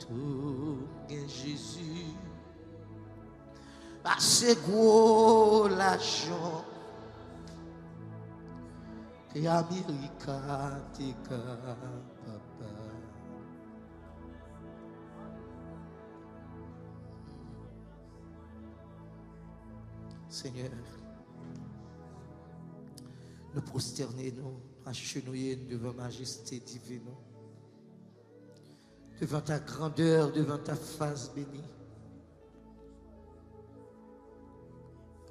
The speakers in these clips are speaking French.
tout Jésus. Assez gros l'argent que America tika papa. Seigneur, nous prosterner, nous agenouiller devant majesté divine, devant ta grandeur, devant ta face bénie,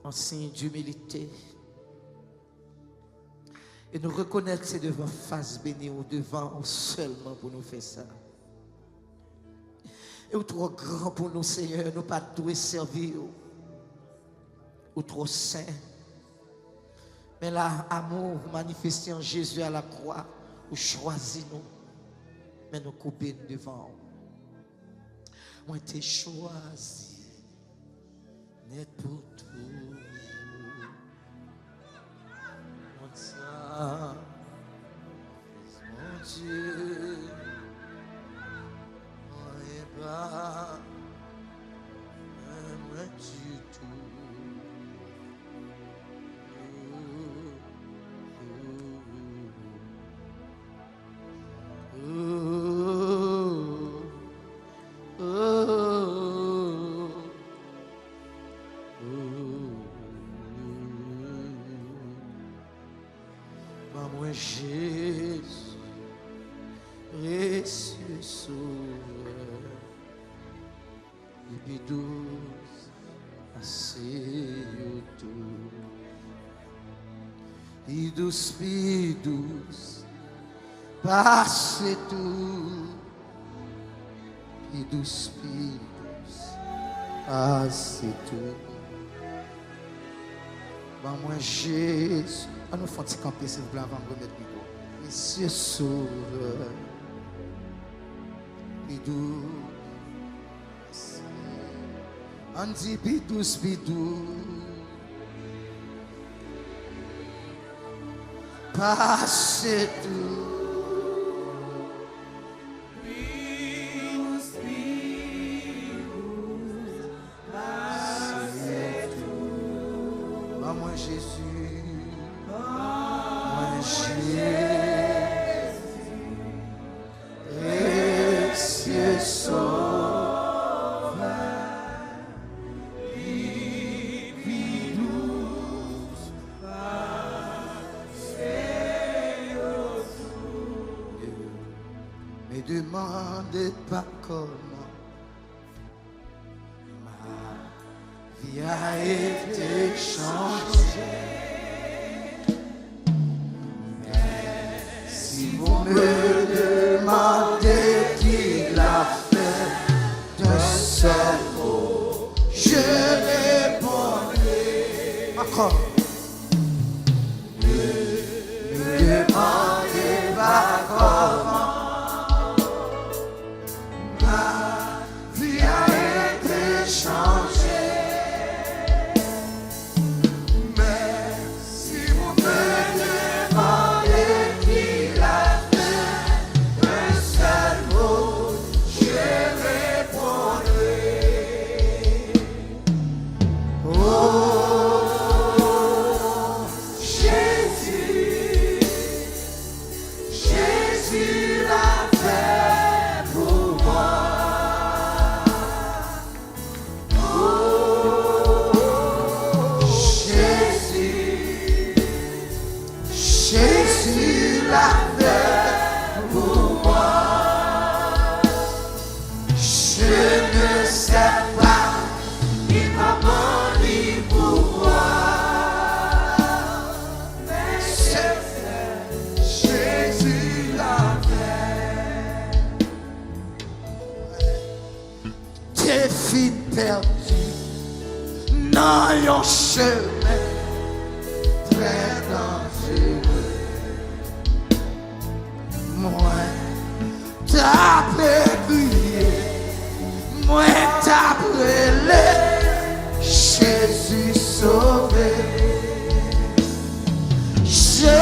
en signe d'humilité. Et nous reconnaître que c'est devant face bénie ou devant seulement pour nous faire ça. Et ou trop grand pour nous, Seigneur, nous pas tout servir. Ou trop saint. Mais là, amour manifesté en Jésus à la croix, ou choisi nous, mais nous couper devant. Moi, t'ai choisi, net pour tout. Mon sang, mon Dieu, moi et pas, même du tout. Maman Jésus, précieux sauveur, et puis douce, assez tout, et douce, passe tout, et douce, passe tout. Maman Jésus, on nous fait camper s'il vous plaît avant de remettre le micro. Monsieur Sauveur, bidou, on dit bidou, passe tout. Ne demandez pas comment ma vie a été changée. Mais si vous me demandez qui l'a fait d'un seul mot, je répondrai encore. Ne me demandez pas comment. Dans un chemin très dangereux, moi t'as prié, moi t'as brûlé, Jésus sauvé. Jésus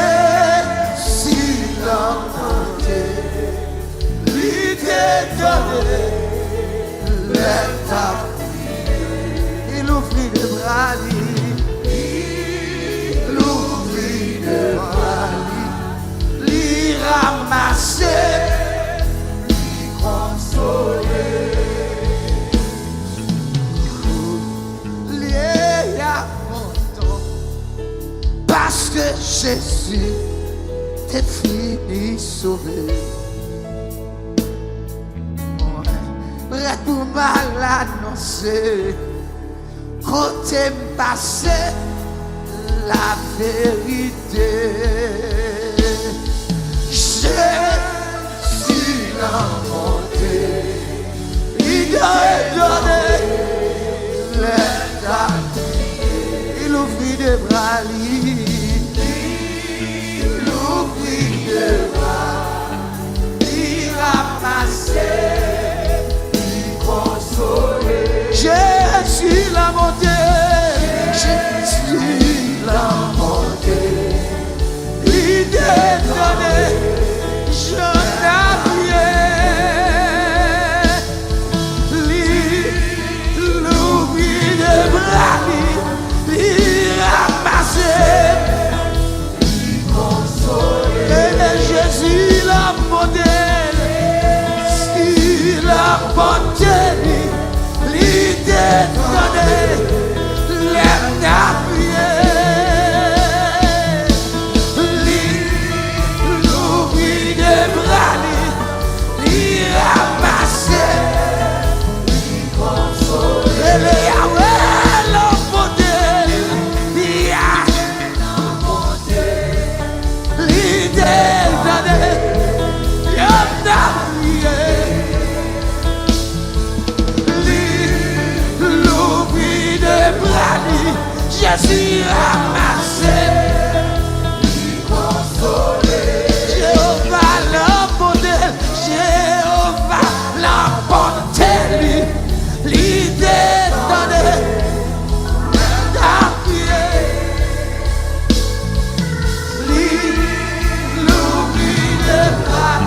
l'emporté, lui t'est donné. Il ouvrit les bras, il ouvrit les bras, il ramassait, il consolait. Lié à mon temps, parce que Jésus t'est fini sauvé. Prêt pour mal annoncer, côté passé la vérité. Jésus l'a monté, il a donné l'aide, il ouvrit des bras, il ouvrit des bras, il ramassait. Jésus l'a monté, Jésus l'a monté, il t'a donné, je n'ai l'oubli de bras, il ramassait, il consolait. Et Jésus l'a monté, il l'a monté. Donné l'aime d'appuyer, l'ouvrit des bras, il ramassait, il consolait. Le Yahweh l'a monté, il a monté, l'idée donné, l'aime d'appuyer. Jésus ramassé, il consolait. Jéhovah l'emporté, Jéhovah l'emporté, l'idée donnée d'appuyer, l'oubli de bras,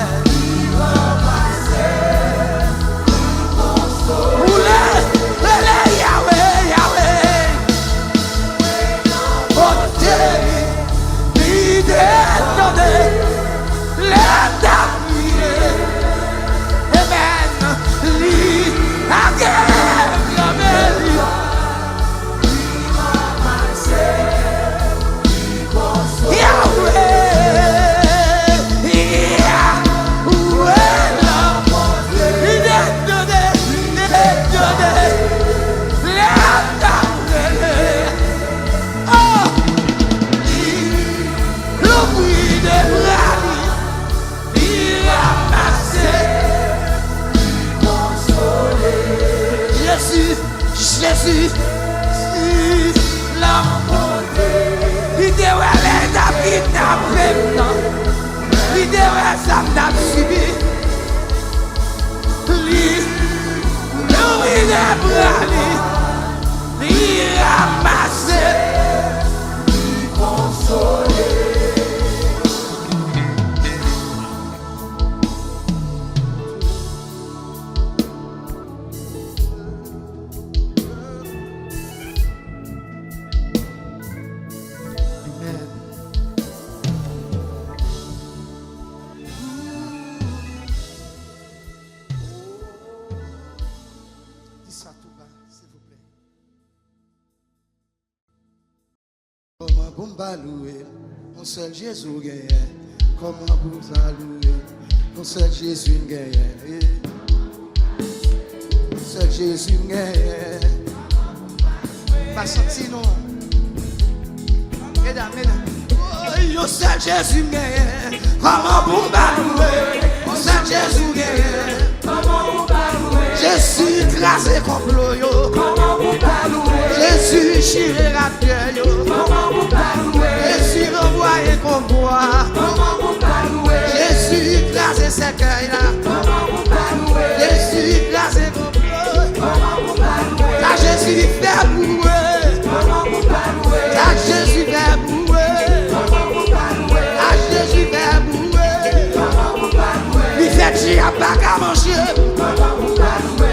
il ramassait, il consolait. Jésus, l'a monté. L'idée où elle est d'habiter dans le temps. L'idée où elle s'en a subi. L'ouvrir les bras, il ramassait, il consolait. Comment vous louer, mon seul Jésus gagne. Comment vous louer, mon seul Jésus gagne. Mon seul Jésus gagne. Pas senti non. Mesdames, mon seul Jésus gagne. Comment vous louer, mon seul Jésus gagne. Comment vous louer, Jésus écrasé complot yo. Comment vous louer, Jésus chiré la terre yo. Comment vous louer, Jésus renvoyé convoi. Comment vous louer, Jésus écrasé ses cœurs là. Comment vous louer, Jésus écrasé complot. Comment vous louer, la Jésus fait bouer. Comment vous louer, la Jésus fait bouer. Comment vous louer, la Jésus fait bouer. Comment vous louer, il fait dire pas qu'à manger. Comment vous louer,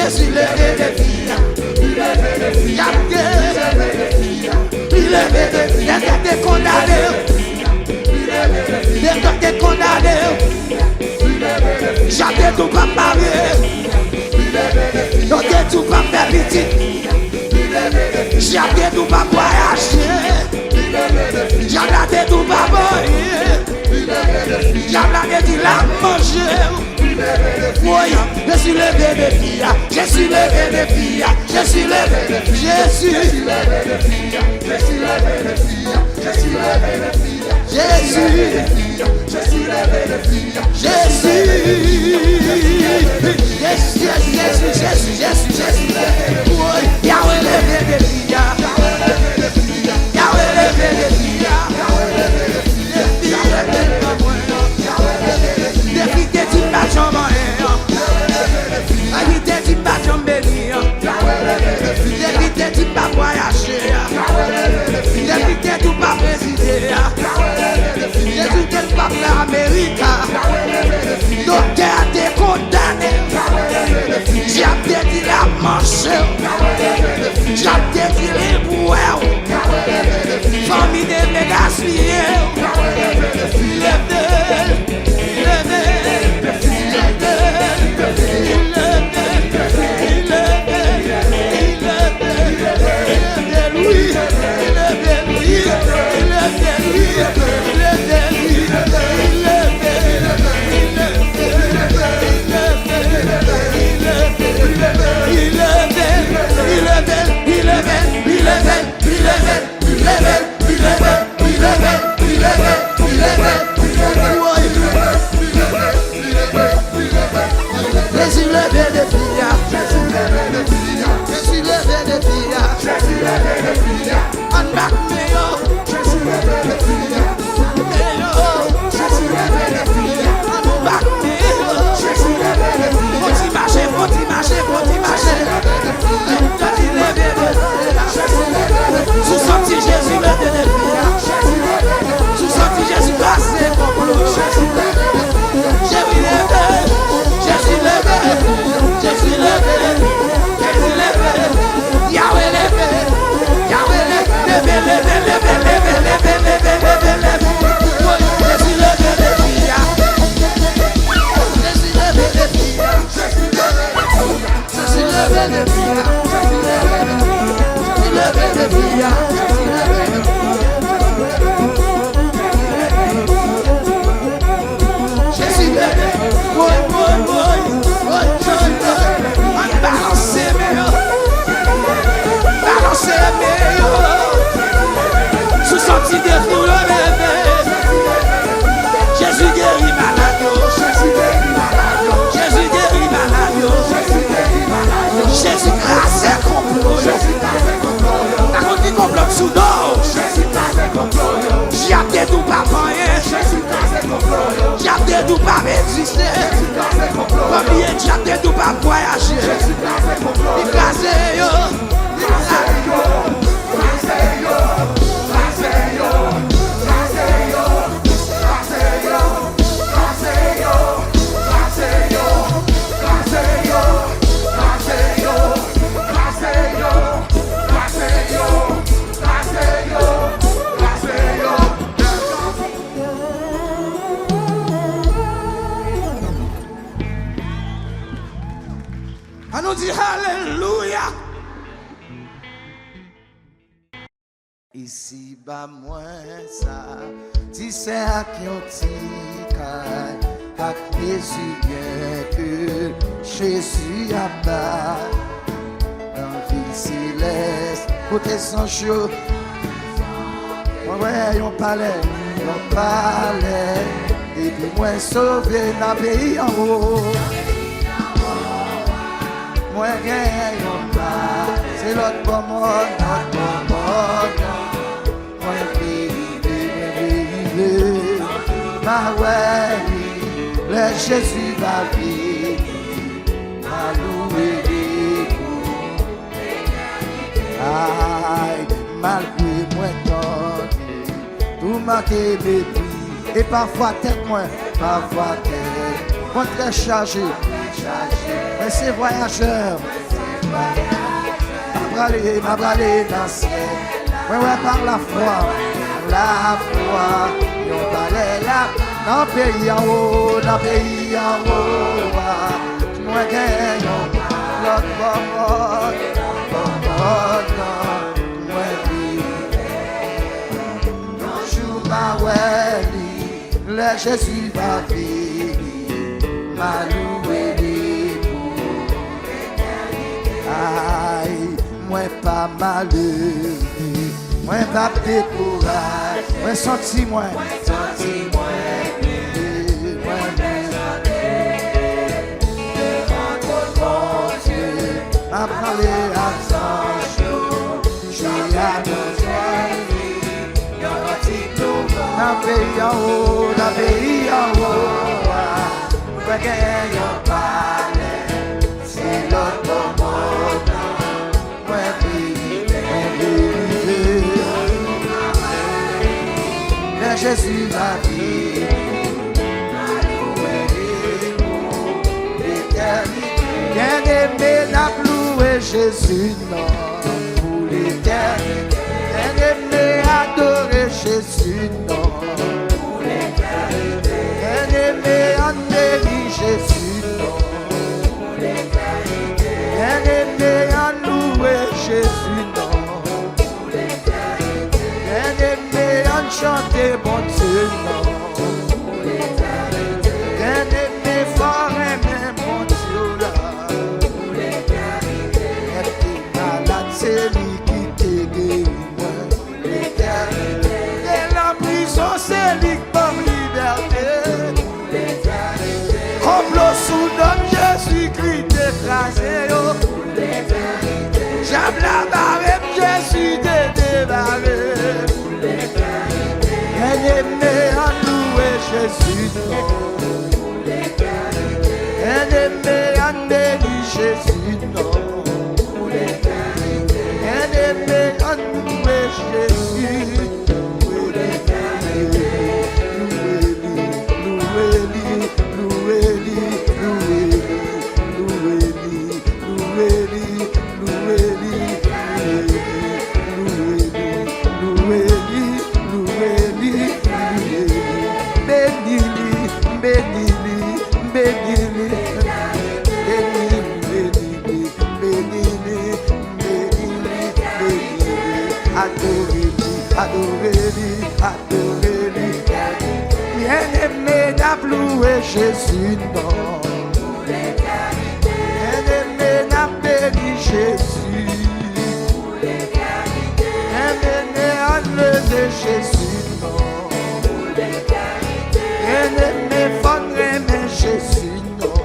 Jésus levé des filles. Il levé des filles. Des condamnés. Des condamnés. J'avais tout pas marier. J'avais tout pas faire petit. J'avais tout pas voyager. J'avais tout pas boire. J'avais dit la manger. Oui, je suis levé de filles, je suis levé de filles, je suis levé de filles, je suis levé de filles, je suis levé de filles, je suis levé de filles, je suis levé de filles, je suis Yahweh levé de filles, Yahweh levé de filles, Docteur t'es condamné. J'ai dit la manche. J'ai dit les boueurs. Famille de mégaspiers. Tout pas résister. Combien de gens tout pas voyager. Écrasé yo. On nous dit Alléluia. Ici bas moins ça, si c'est à qui on t'y à Jésus bien que Jésus a bas dans ville céleste, côté sans chaud. Ouais, on parlait, et puis moi sauvé dans le pays en haut. Moi gagne pas, c'est l'autre bon monde, notre bon monde. Moi vive, ma ouais, le Jésus va vivre, ma louer aïe, malgré moi tant, manqué mépris. Et parfois tête moins, parfois tête moins très chargé. Mais c'est voyageur. Ma bralé dans le ciel. Ouais, par la foi, yon balè la, dans pays en haut, dans pays en haut. Moi gen yon l'autre bord, moi jour ma wèli, le Jésus va vini, ma loué li pour l'éternité. Aïe, moi pas malheureux. Moi pas découragé, moi senti moi m'a parlé à son j'ai annoncé dans pays en haut, dans pays en haut, moi gagne un palais, c'est l'autre monde, moi Jésus va vivre, bien-aimé n'a loué Jésus non pour l'éternité, bien-aimé adorer Jésus non pour l'éternité, bien-aimé adorer Jésus non pour l'éternité, bien-aimé à louer Jésus non pour l'éternité, bien-aimé à chanter bon Dieu non pour l'éternité, bien-aimé fort aimer mon Dieu là pour l'éternité, et malade c'est lui qui te guérit pour l'éternité, et la prison c'est lui qui donne liberté pour l'éternité, comme le soudain Jésus-Christ écrasé pour l'éternité, j'aime la barre Jésus débarré pour l'éternité, bien-aimé à louer Jésus non pour l'éternité, bien-aimé à bénir Jésus non pour l'éternité, bien-aimé à louer Jésus pour l'éternité, louez-lui, louez-lui, louez-lui, louez-lui, louez-lui, louez-lui, louez-lui, bénis-lui, bénis-lui, bénis-lui, bénis-lui, bénis-lui, bénis-lui, adorez-lui, adorez-lui, adorez-lui, bien-aimé n'a loué Jésus non pour l'éternité, bien-aimé n'a béni Jésus pour l'éternité, bien-aimé a levé Jésus non pour l'éternité, bien-aimé faut aimer Jésus non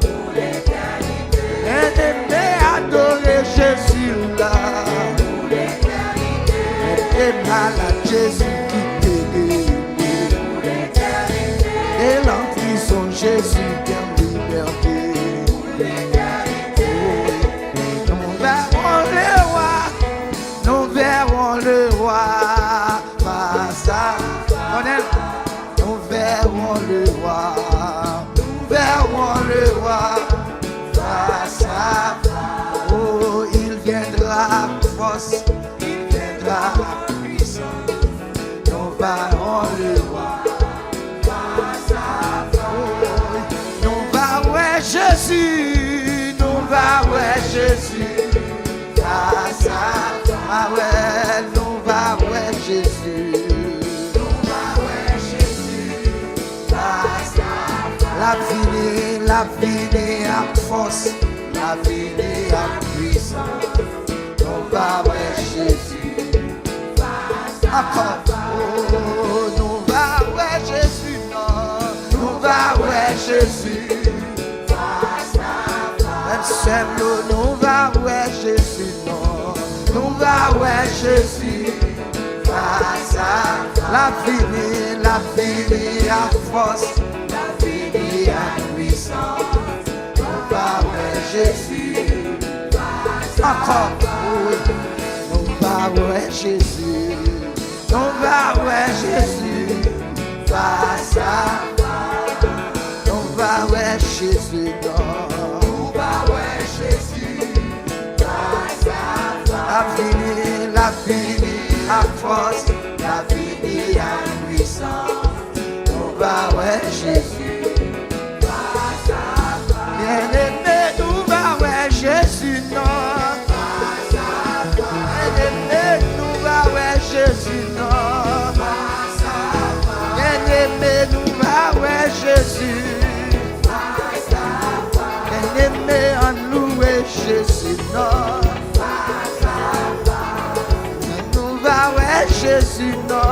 pour l'éternité, bien-aimé adorer Jésus là pour l'éternité, et malade Jésus qui te guérit pour l'éternité, et l'enprison Jésus gagne liberté pour l'éternité, nous verrons le roi, nous verrons le roi face à face, nous verrons le roi, nous verrons le roi face à face, oh il viendra force, il viendra puissance, nous verrons le roi face à face, nous verrons Jésus, nous verrons Jésus face à face, ah ouais, nous verrons Jésus, nous verrons Jésus face à face, la vie à force, la vie à puissance, nous verrons Jésus face à face, oh, nous verrons Jésus, non, nous verrons Jésus face à face, même seul nous verrons Jésus, non, nous verrons Jésus face à la vie à force, la vie à puissance, nous verrons Jésus face à face, nous verrons Jésus, On va ouais Jésus face à face. On va ouais Jésus non. On va ouais Jésus face à face. La vie à force, la vie à puissance. On va ouais Jésus face à face. Bien-aimé, on va ouais Jésus non. Face à face. Bien-aimé, on va ouais Jésus non. Face à face. Bien-aimé, on va ouais Jésus. Face à face. Bien-aimé, on loue Jésus non. Face à face. On va ouais Jésus non.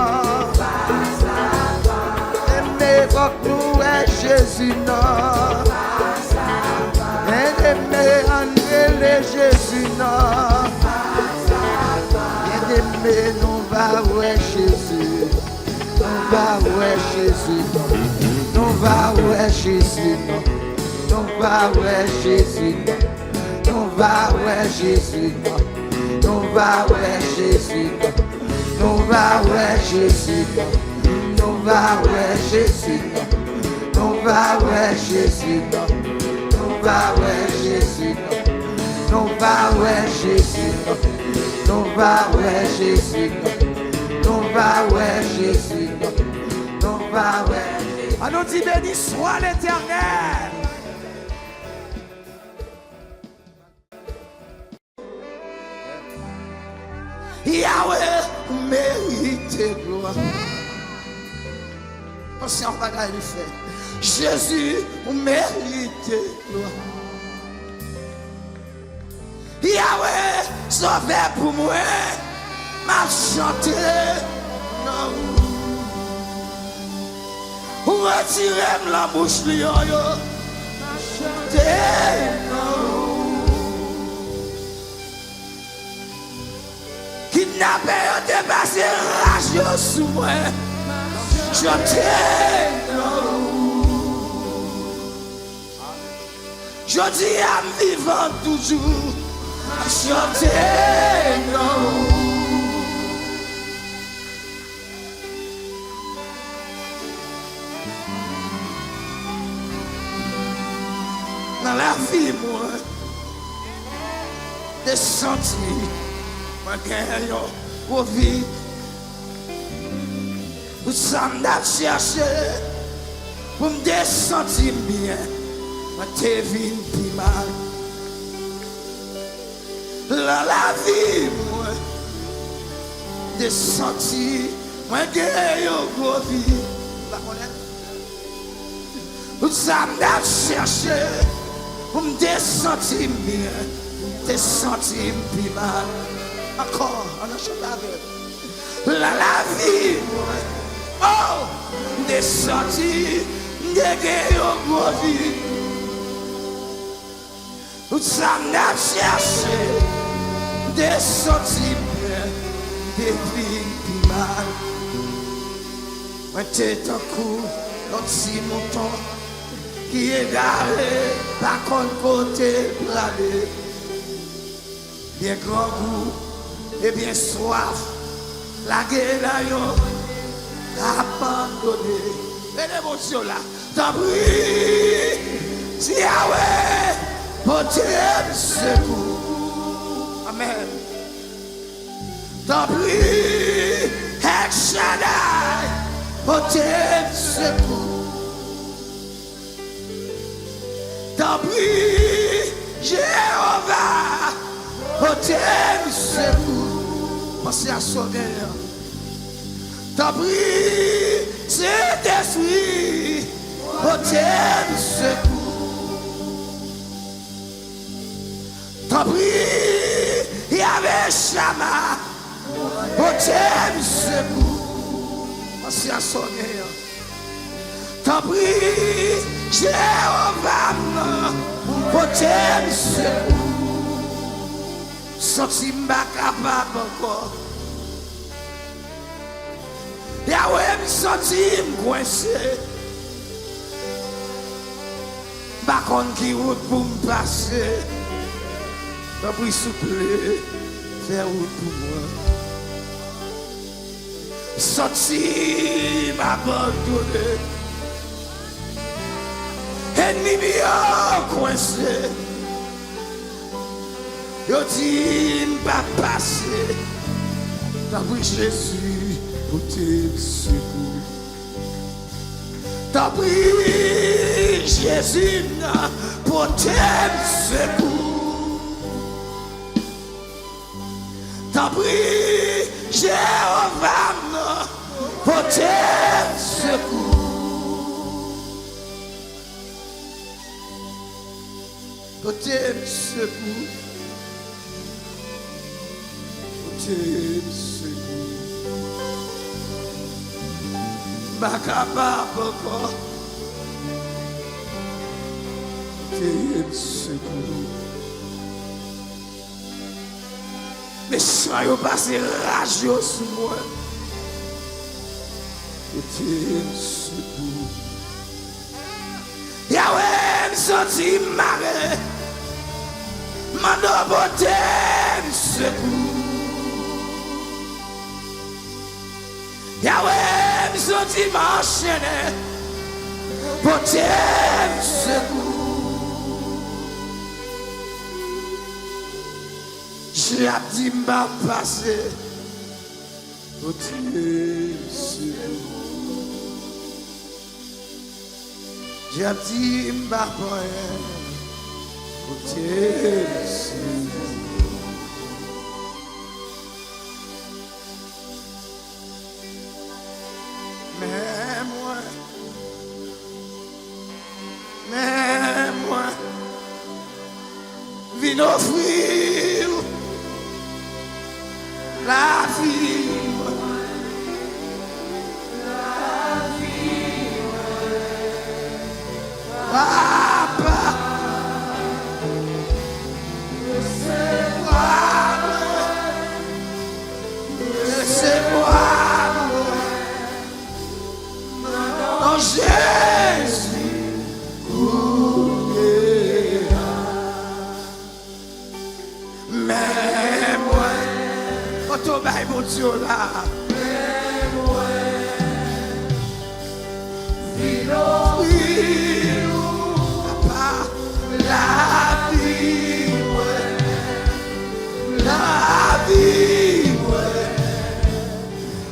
Face à face. Aimé, nous ouais Jésus non. Face à face. Aimé, on est Jésus non. Bien-aimé, nous va ouais Jésus. Nous va ouais Jésus non. Nous va ouais Jésus non. Nous va ouais Jésus non. Nous va ouais Jésus non. Nous va ouais Jésus non. Nous va ouais Jésus non. Nous va ouais Jésus non. Nous va ouais Jésus non. Nous va ouais Jésus non. Nous va ouais Jésus non. Nous va ouais Jésus non. Nous va ouais Jésus non. Nous va ouais Jésus. On nous dit béni soit l'Éternel. Yahweh mérite gloire. Pensez en bagaille lui fait. Jésus mérite gloire. Yahweh, sauvé pour moi, m'a chanté, non. Retirez la bouche, lion, m'a chanté, non. Kidnappé, dépassé, rage sous moi, m'a chanté, non. Je dis à vivant toujours. Chanter non. Dans la vie, moi, des sentis, moi, gagne pour vivre. Vous semblez chercher pour me sentir bien, moi, t'es venu plus mal. La vie, moi, des sentis, moi, gagne pour vivre. Vous semblez chercher pour me sentir bien, te sentir plus mal. Encore, on a chanté avec. La vie, oh, des sentis, des pour vivre. Vous semblez chercher des sentiments, des vies plus mal. Moi, t'es un coup, notre si mouton qui est garé, par contre, côté plané. Bien grand goût et bien soif, la guerre abandonné. Et l'émotion là, t'en prie, si Yahweh, pour tes secours. Amen. T'en prie, El Shaddai, pour tes secours. T'en prie, Jéhovah, pour tes secours. Pensez à sauver. T'en prie, Saint-Esprit, pour tes secours. T'en prie, Yahweh Shammah, pour tes secours. Pensez à sauver. T'en prie, Jéhovah, pour tes secours. Senti-moi capable encore. Yahweh me senti coincé. Par contre, qui route pour me passer. T'en prie, souple, faire route pour moi. Sorti m'abandonner. Ennemi a coincé. Yo dit m'pas passer. T'as pris Jésus pour te secours. T'as pris Jésus pour te secours. T'as pris Jéhovah pour te secours. Pour te secours. Pour te secours. Pas capable encore. Pour te secours. Mais soyons passés rageux sur moi. Pour te secours. Yahweh me senti marre. Mando pour te secours. Yahweh me senti m'enchaîner. Pour te secours. J'ai dit m'a passé pour te secours. J'ai dit m'a rien pour te secours. Mais moi, viens offrir la vie. Papa, laissez-moi, en Jésus, mais moi, quand on va mon Dieu là, la vie,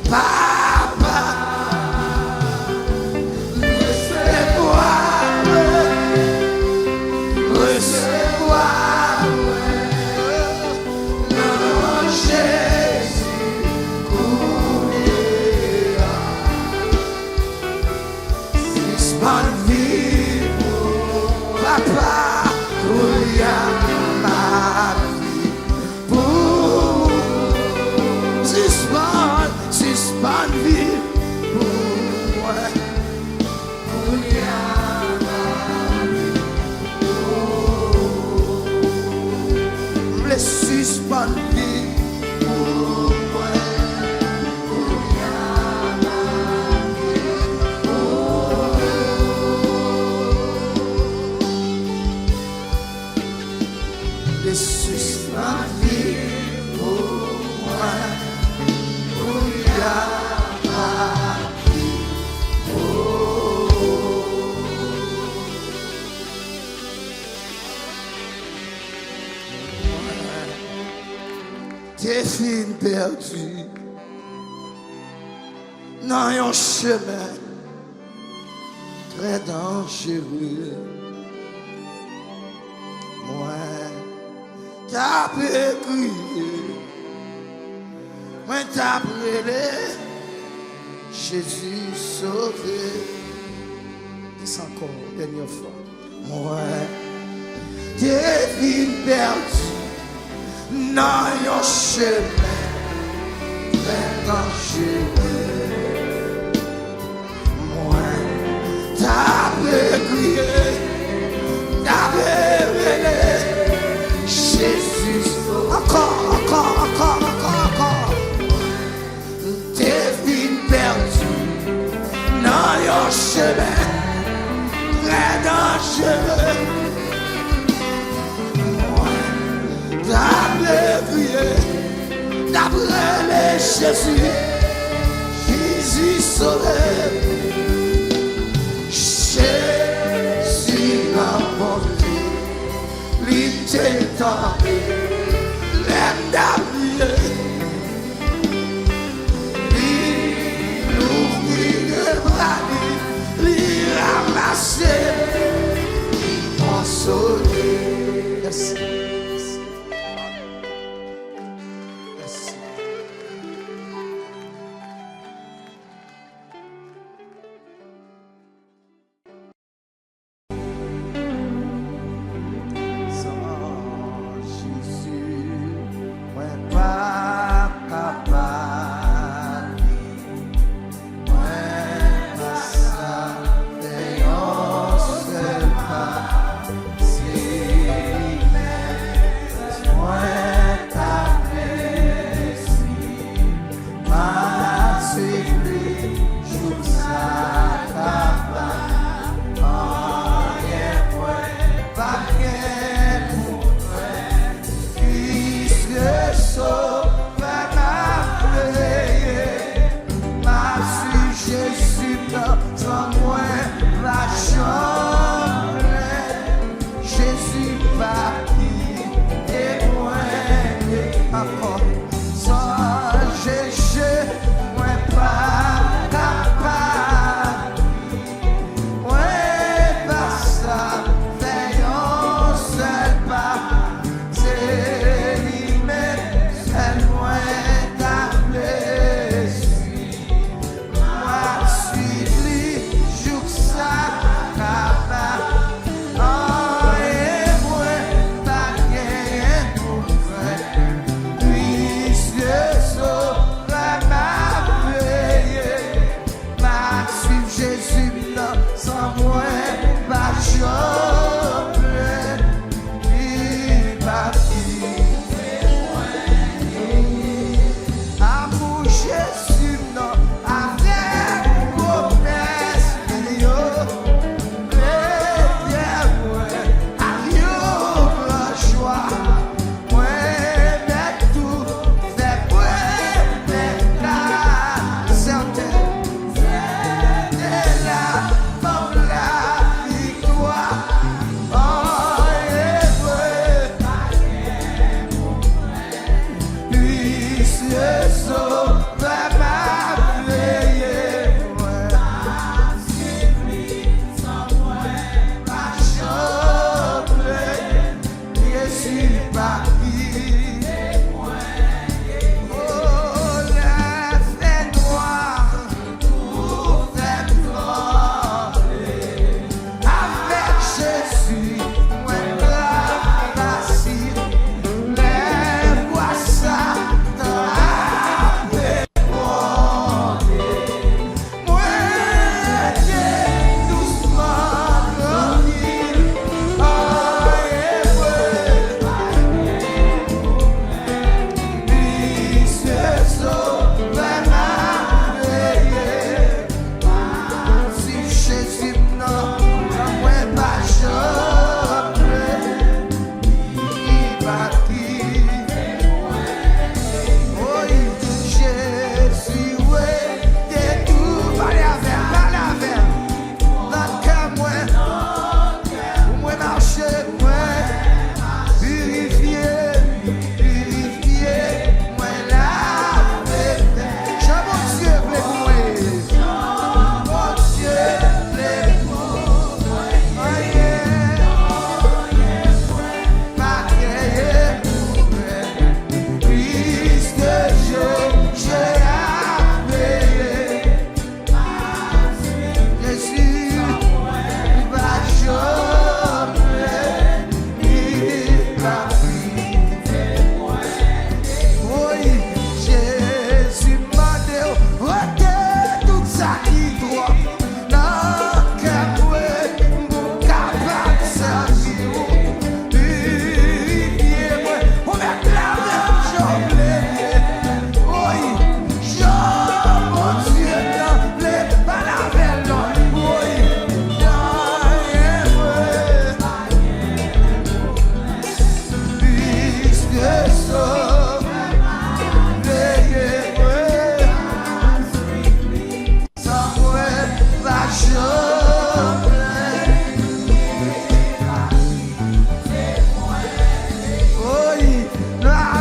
papa, laissez-moi, non, Jésus, suspend vie, papa, ma vie, pour suspend vie pour moi. Me suspend vie pour moi. Me suspend vie pour moi. T'es fin perdu dans un chemin très dangereux. Moi, t'as crié, moi t'as brûlé, Jésus sauvé. Dis encore, dernière fois. Moi, t'es fin perdu dans un chemin très dangereux. Moi, t'as crié, t'as révélé Jésus. Encore. T'es fin perdu dans un chemin très dangereux. D'après Jésus, c'est tant l'aime d'avenir. Il ouvrit le bras, il ramassait mon soleil. Merci. Merci.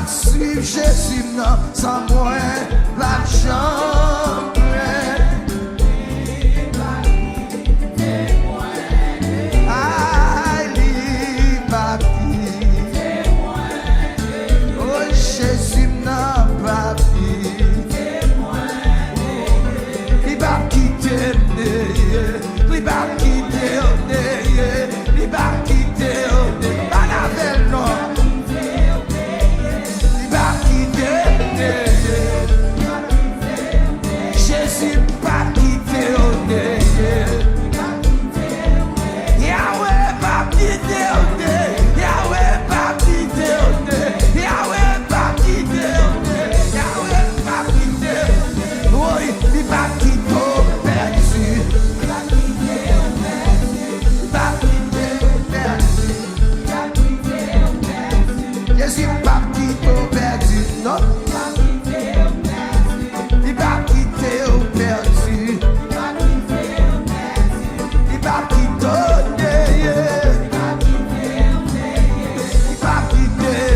suivre Jésus non, sans moi, la jambe. Jésus n'a pas dit, il va quitter, il va quitter, il va quitter, il va quitter, Jésus va quitter, Yahweh va quitter, Yahweh va quitter, Yahweh. Il va quitter perdu. Jésus va quitter perdu. Non. Il va quitter au perdu. Il va quitter. Il va quitter.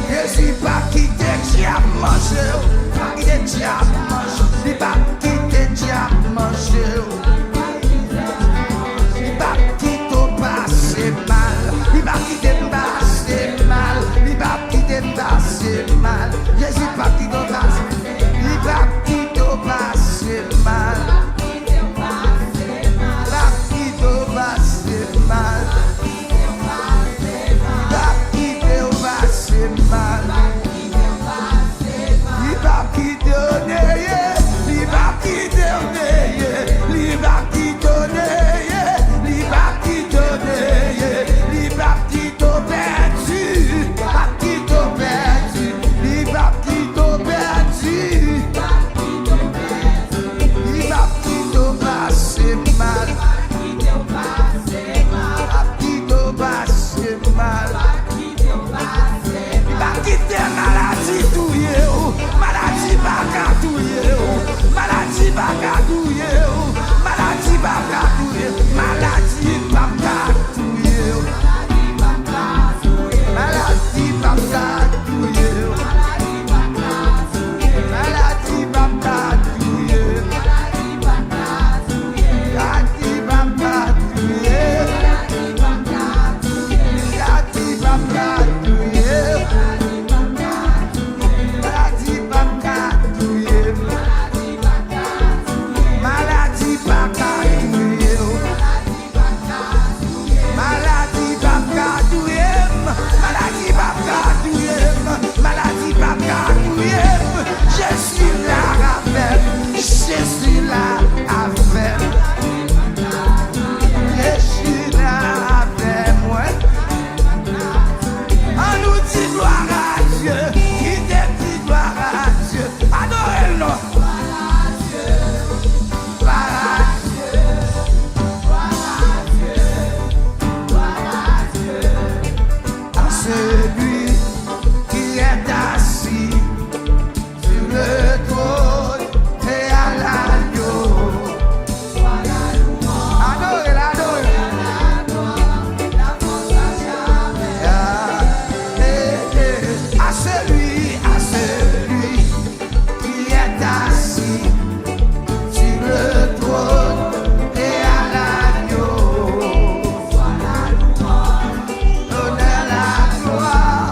Jésus va quitter diable manger. Il va quitter diable manger. Il va quitter passer mal. Il va quitter passer mal. Il va quitter passer mal. Jésus va quitter passer. Il va quitter passer mal. Il va quitter passer mal. Il va quitter passer mal. Il va gloire.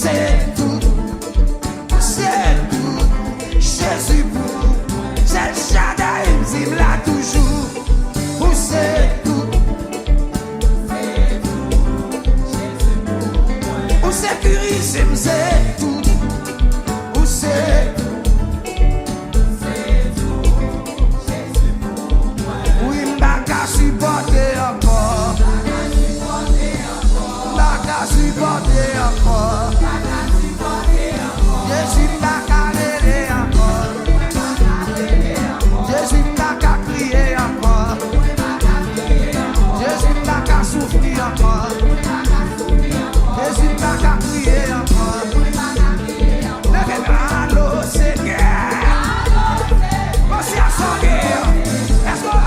c'est tout, Jésus pour, c'est le Shaddai, il là toujours, où c'est tout, où sécurise, c'est tout, où c'est tout. Supporter encore, supporter encore, Jésus n'a qu'à l'aider encore, Jésus n'a qu'à crier encore, Jésus n'a qu'à souffrir encore, Jésus n'a qu'à crier encore. Allô Seigneur, voici à son guerre, est-ce qu'on a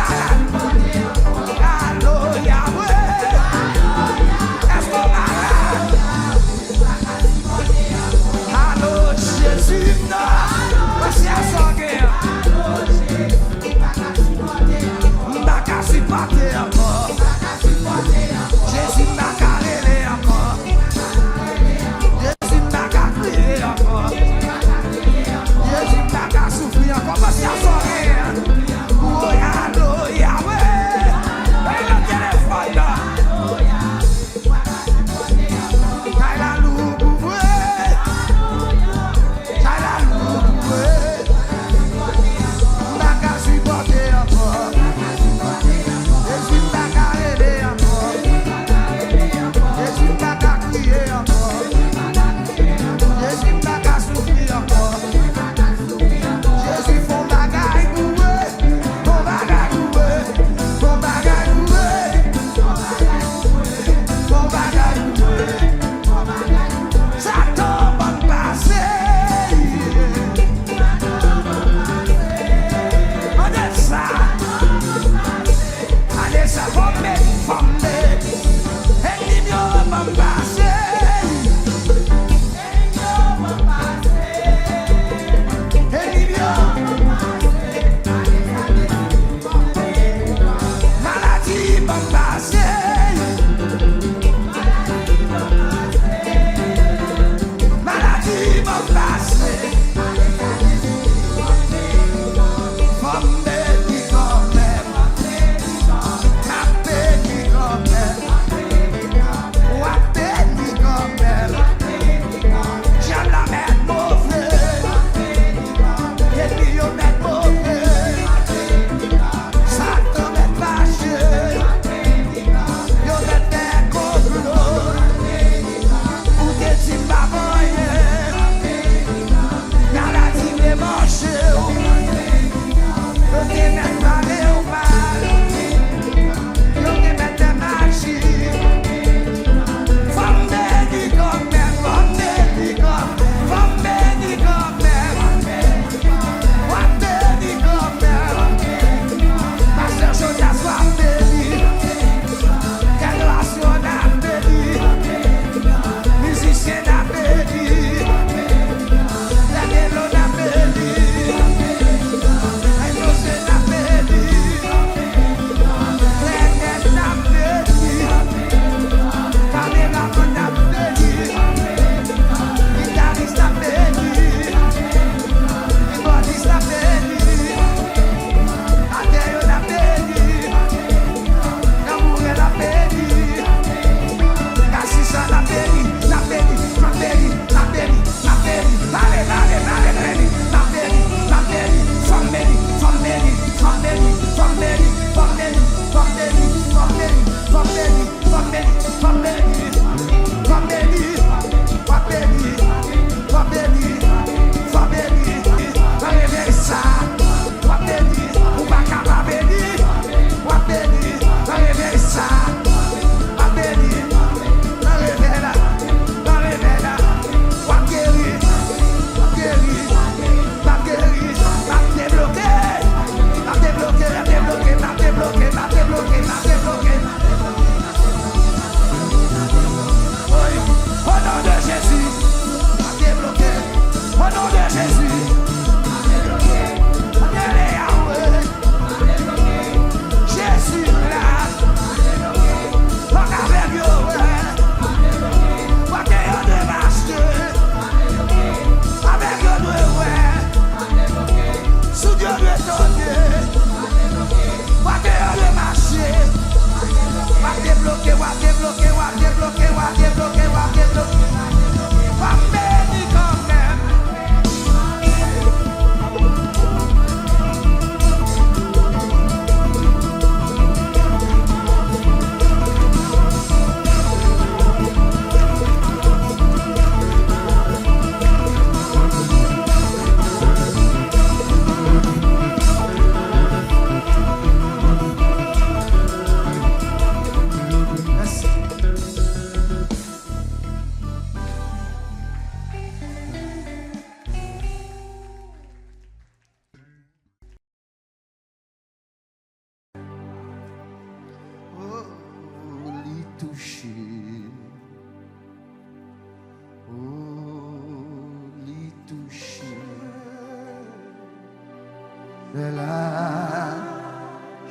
de la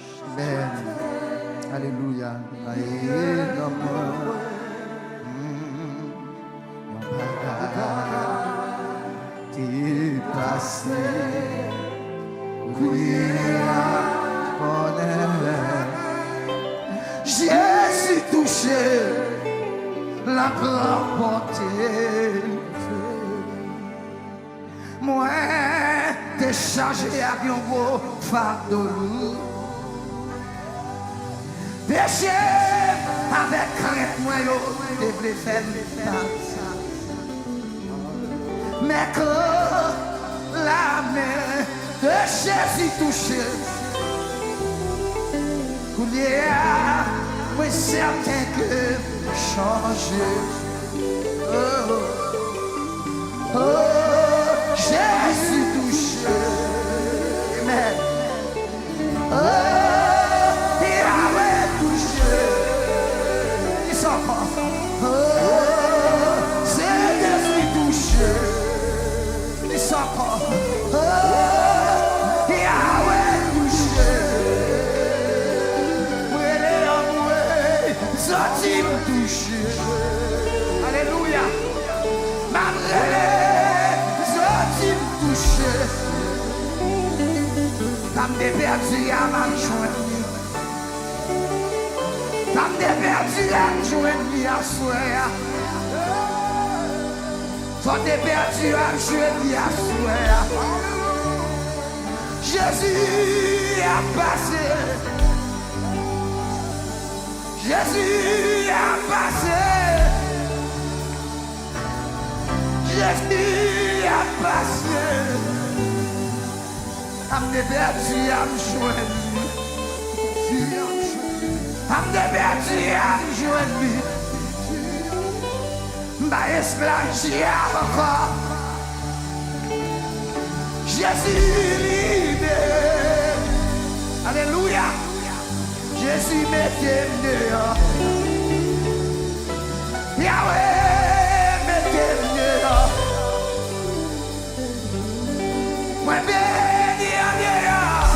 semaine. Alléluia. Qui passé, oui, bonheur. Jésus touché la grande bonté. Moi, déchargé avec un gros fardeau lourd. Péché avec crainte, moi, je devrais faire ça. Mais que la main de Jésus touche, moi certain que changer. Oh, oh, Jésus touche. Amen. Oh, il avait touché. Ils sont encore. Oh, c'est Jésus touché. Ils sont encore. Oh, il avait touché. Sorti me toucher. Alléluia. Malgré sorti me toucher. T'as perdu à ma joie. T'as perdu à me joindre à soir. T'as perdu à me joindre à soir. Jésus a passé. Jésus a passé. Jésus a passé. Am de perdu à me joindre. Am de perdu à me joindre. Ma esclavage encore. Jésus libéré. Alléluia. Jésus mettez dehors. Yahweh mettez dehors. Moi béni en dehors.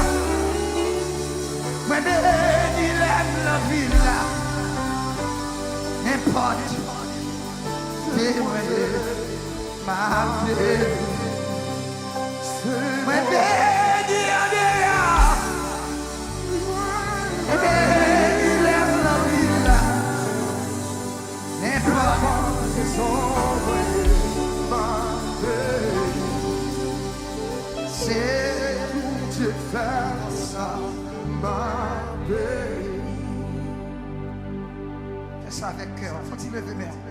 Moi béni la ville là. N'importe. Témoignez ma vie. Moi béni en dehors. Il lève la vie là. N'importe ses ombres, c'est Dieu faire ça, ma belle. Fais ça avec cœur, faut-il lever mes mains.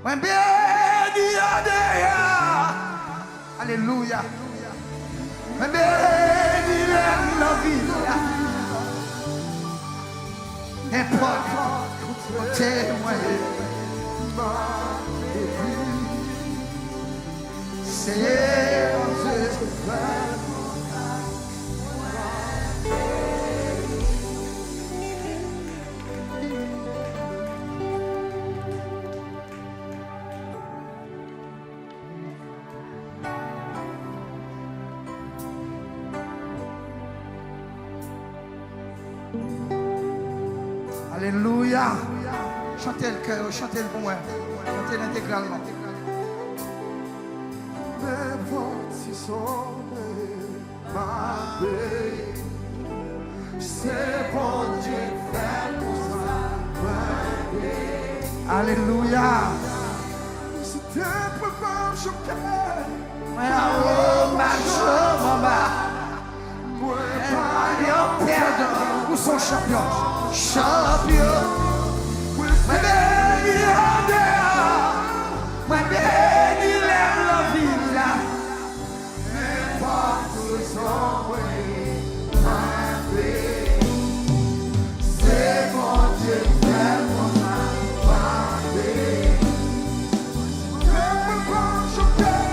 Moi béni en dehors. Alléluia. Mais béni la vie là. N'importe témoigner. C'est Dieu. Alléluia. Chantez le cœur, chantez le bon, chantez l'intégralement. N'importe si sombre ma paix, c'est bon Dieu fait pour ça. Alléluia. C'est un peu comme choqué. Oh, ma joie, où sont champions? Champions. Mais béni en dehors. Mais béni la vie là. N'importe son way. Ma paix. C'est mon Dieu qui fait mon ma paix. Ne peux pas choquer.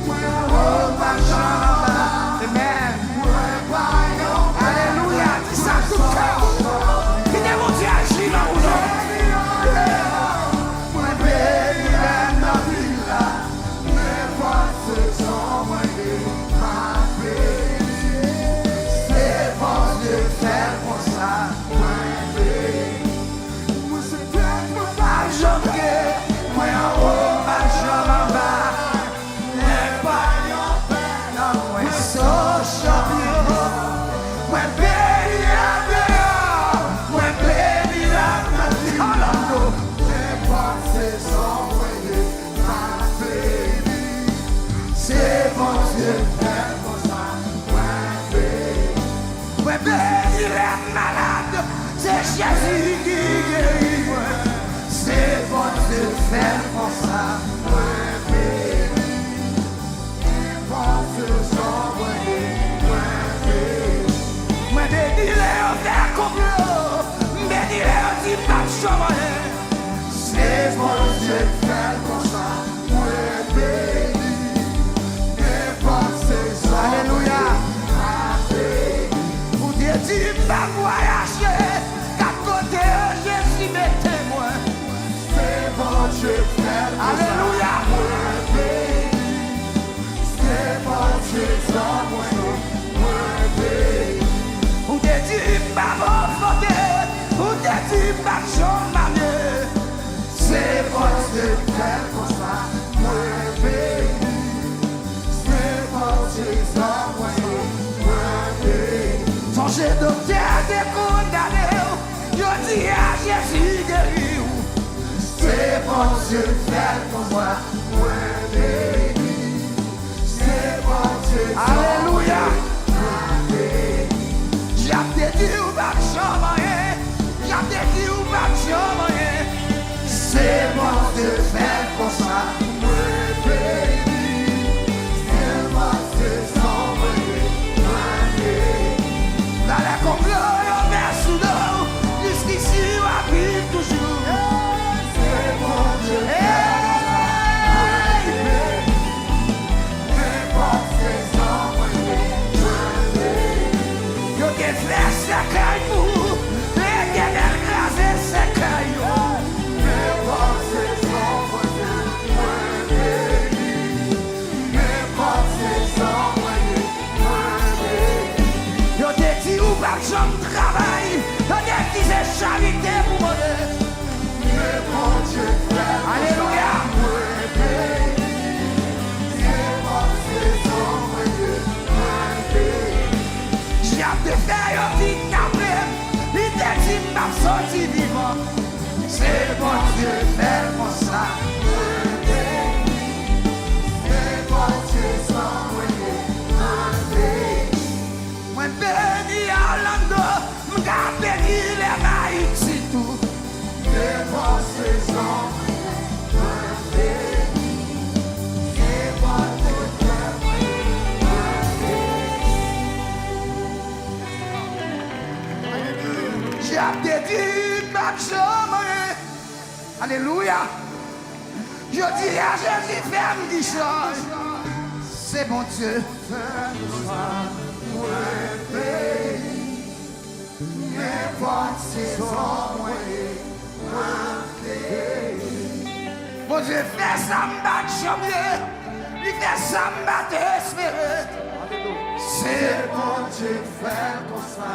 Oh, ma joie. Amen. Alléluia. Dis ça tout cœur. Qui n'est mon Dieu agit là où l'on. fait comme ça, moi béni. Et pense envoyer, moi béni. Moi béni les faire complot, béni les dit pas chômer. C'est bon Dieu fait comme ça, moi béni. Et pense alléluia. Vous Dieu dit pas voyager, qu'à côté Jésus m'est témoin. C'est bon Dieu fait alléluia. C'est bon Dieu envoyé. Vous Dieu dit pas m'enfanter, vous Dieu dit pas chômer. C'est bon Dieu fait comme ça, moi béni. C'est bon Dieu envoyé, moi béni. Songez donc des condamnés, je dis à Jésus guéri. C'est bon Dieu fait pour moi, moi béni. C'est bon Dieu. Alléluia. J'ai dit ou pas chômer, j'ai dit ou pas chômer. C'est bon Dieu fait pour ça, moi béni. C'est bon Dieu envoyé, moi béni. Dans la complot, on met sous l'eau, jusqu'ici on arrive toujours. C'est bon Dieu fait pour ça, moi béni. C'est bon Dieu envoyé, moi béni. Yo te fait sa caillou, et qu'elle a rasé sa caillou. J'en travaille, on est qui c'est charité pour moi. Mais bon Dieu, alléluia. J'ai hâte de faire un petit café, il t'a dit m'a sorti vivant. C'est bon Dieu, fait pour ça. C'est bon Dieu, envoyé. Moi béni à Orlando, m'ga béni les Haïti tout. Les forces envoyées, moi béni. C'est bon Dieu, moi béni. J'ai hâte dit ma chambre. Alléluia. Je dis à Jésus, ferme des choses. C'est bon Dieu, ferme des choses. Bon Dieu fait ça m'battre chômer, il fait ça m'battre espérer. C'est bon Dieu fait comme ça,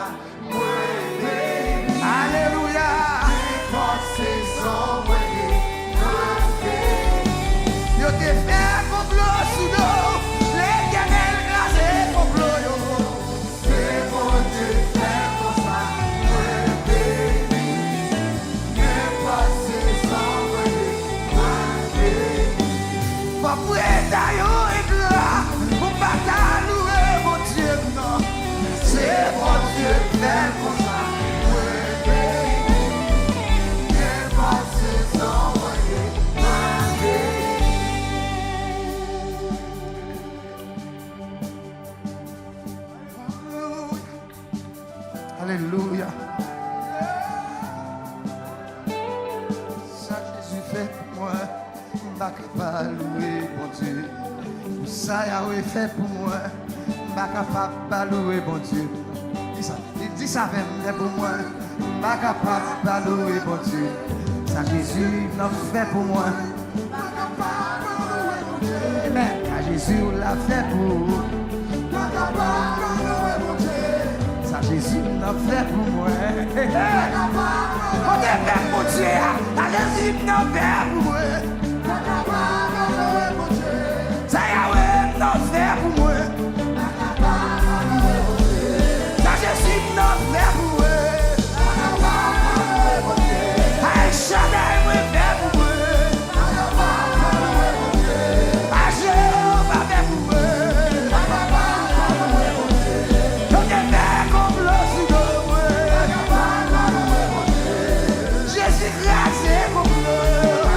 moi béni. Alléluia. Forces envoyées, moi béni. Yo te fait complot sous l'eau, l'Éternel rasé complot yo. C'est bon Dieu fait comme ça, moi béni. Mes forces envoyées, moi béni. Pour prêter yo et gloire, pour pas louer mon Dieu non. C'est bon Dieu fait comme ça, moi béni. Mes forces envoyées, moi béni. Alléluia. Ça Jésus fait pour moi, je ne vais pas louer bon Dieu. Ça Yahweh fait pour moi, je ne vais pas louer bon Dieu. Dis ça fait pour moi, je ne vais pas louer bon Dieu. Ça Jésus l'a fait pour moi. Amen. Ça Jésus l'a fait pour moi. Ça Jésus l'a fait pour moi. On est fait pour Dieu. Ça Jésus l'a fait pour moi. Ça Yahweh l'a fait pour moi. Ça Jésus l'a fait pour moi. Aïe, Shaddai l'a fait pour moi. Aïe, Jéhovah fait pour moi. Jésus grâce pour moi.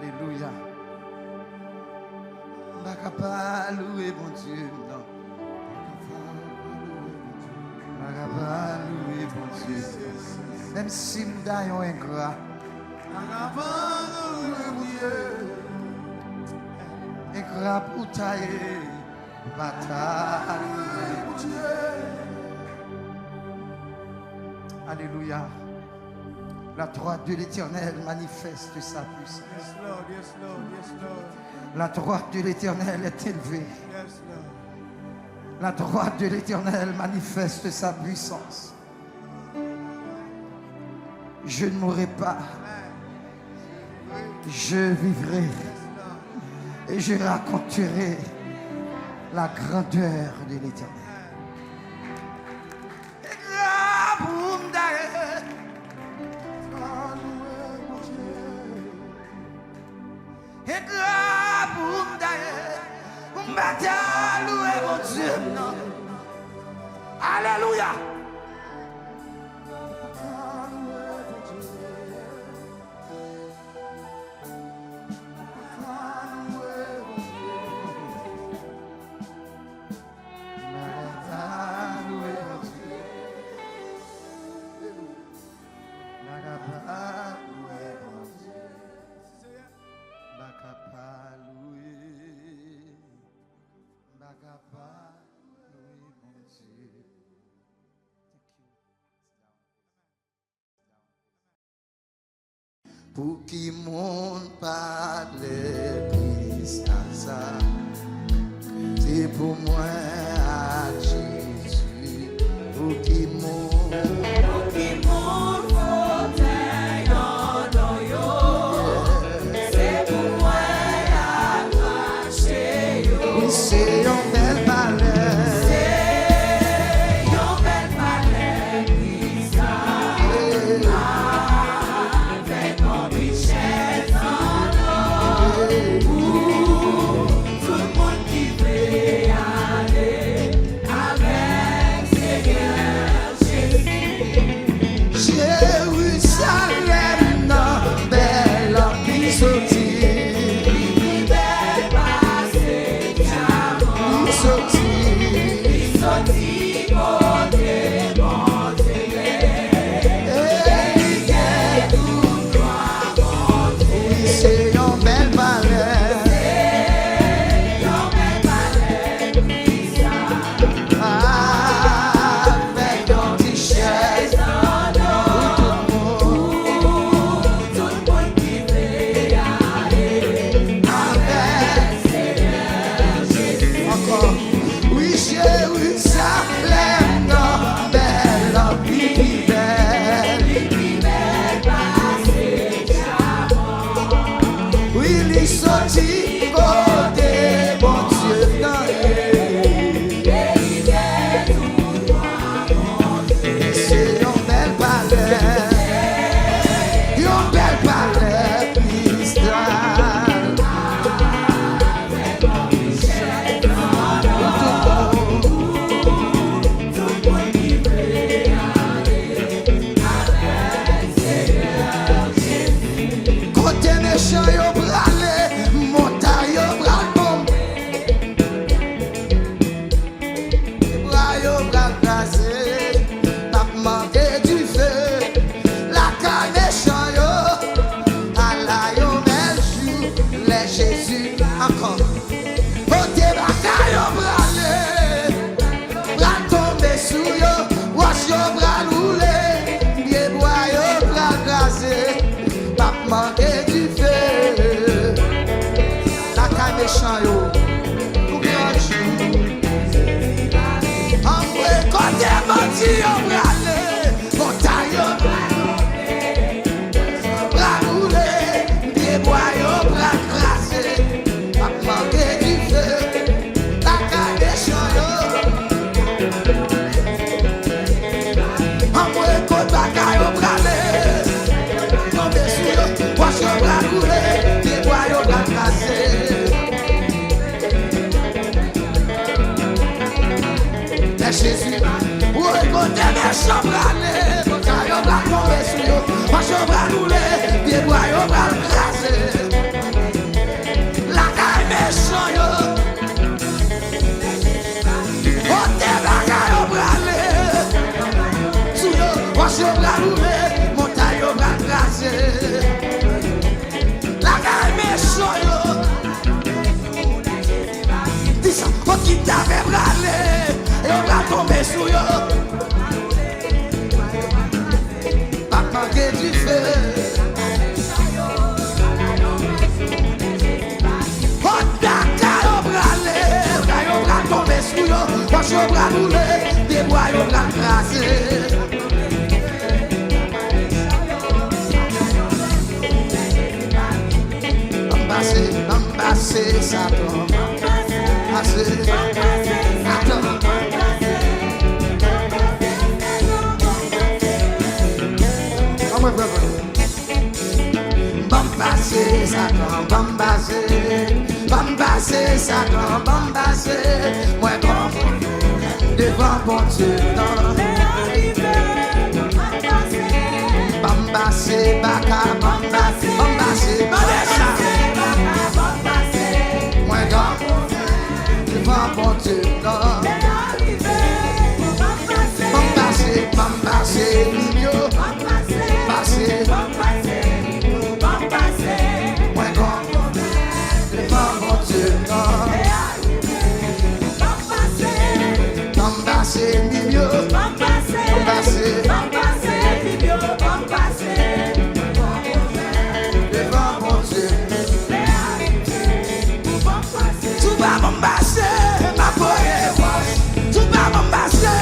Alléluia. Pas capable de louer mon Dieu, non. Pas capable de louer mon Dieu. Même si nous gagnons un gras. Pas capable de louer mon Dieu. Un gras pour tailler. Bataille, mon Dieu. Alléluia. La droite de l'Éternel manifeste sa puissance. Yes, Lord. Yes, Lord. Yes, Lord. La droite de l'Éternel est élevée. Yes, Lord. La droite de l'Éternel manifeste sa puissance. Je ne mourrai pas. Je vivrai. Et je raconterai la grandeur de l'Éternel. Alléluia. Pour qui monde parle Christ à ça, c'est pour moi à Jésus. Pour qui monde fauteuil en yo, c'est pour moi à marcher yo. Oui, c'est une belle valeur. C'est une belle valeur Christ à yo bras brûlés, des bois yo bras crasés. Bambassé, Satan. Bambassé, Satan. Bambassé, Satan, bambassé. Bambassé, Satan, bambassé. Moi, bon, devant bon Dieu. Bambassé, baka, bambassé, bambassé, bambassé. Moi, bon, devant bon Dieu. Bambassé, bambassé, mignon. Bambassé, bambassé. Moi, bon, devant bon Dieu. Bambassé, mignon. Bambassé, bambassé, mignon. Bambassé, devant bon Dieu. Tout va bambassé, ma poème. Tout va bambassé,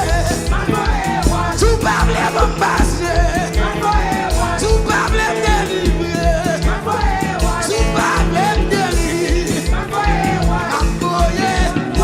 ma poème. Tout va bambassé, ma poème. Tout va délivrer, ma poème. Tout va délivrer, ma poème. Appoyer, appoyer,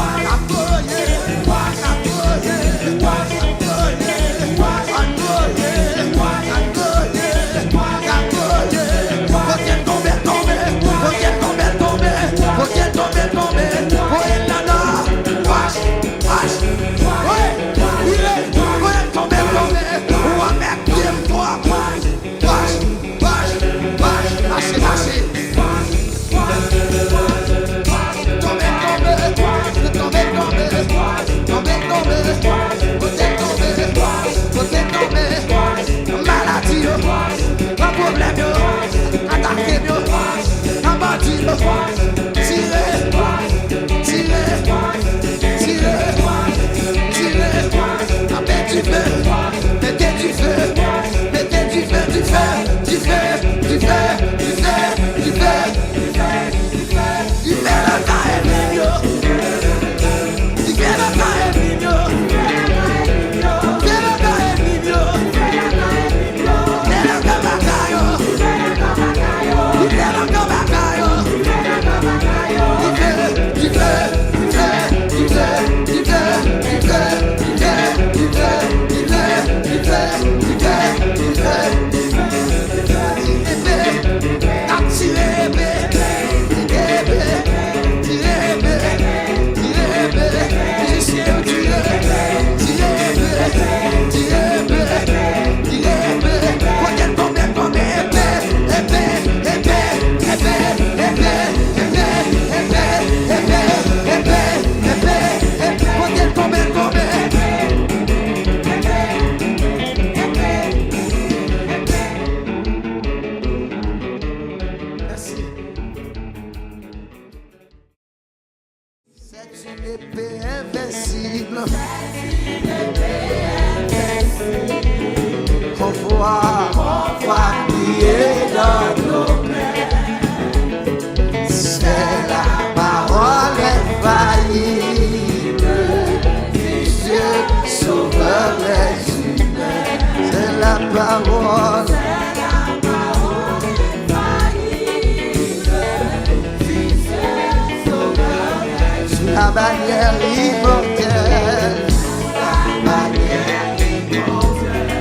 La bannière immortelle, la bannière immortelle,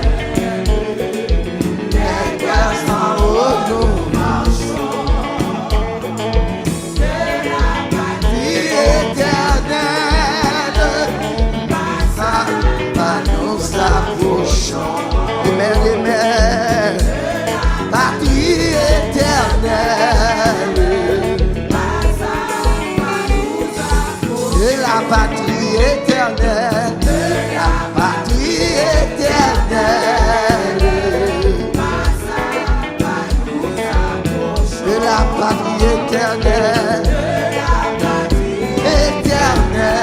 les grâces en haut nous marchons, de la patrie éternelle, pas nous approchons, des mers, patrie éternelle. De la patrie éternelle, de la patrie éternelle, de la patrie éternelle,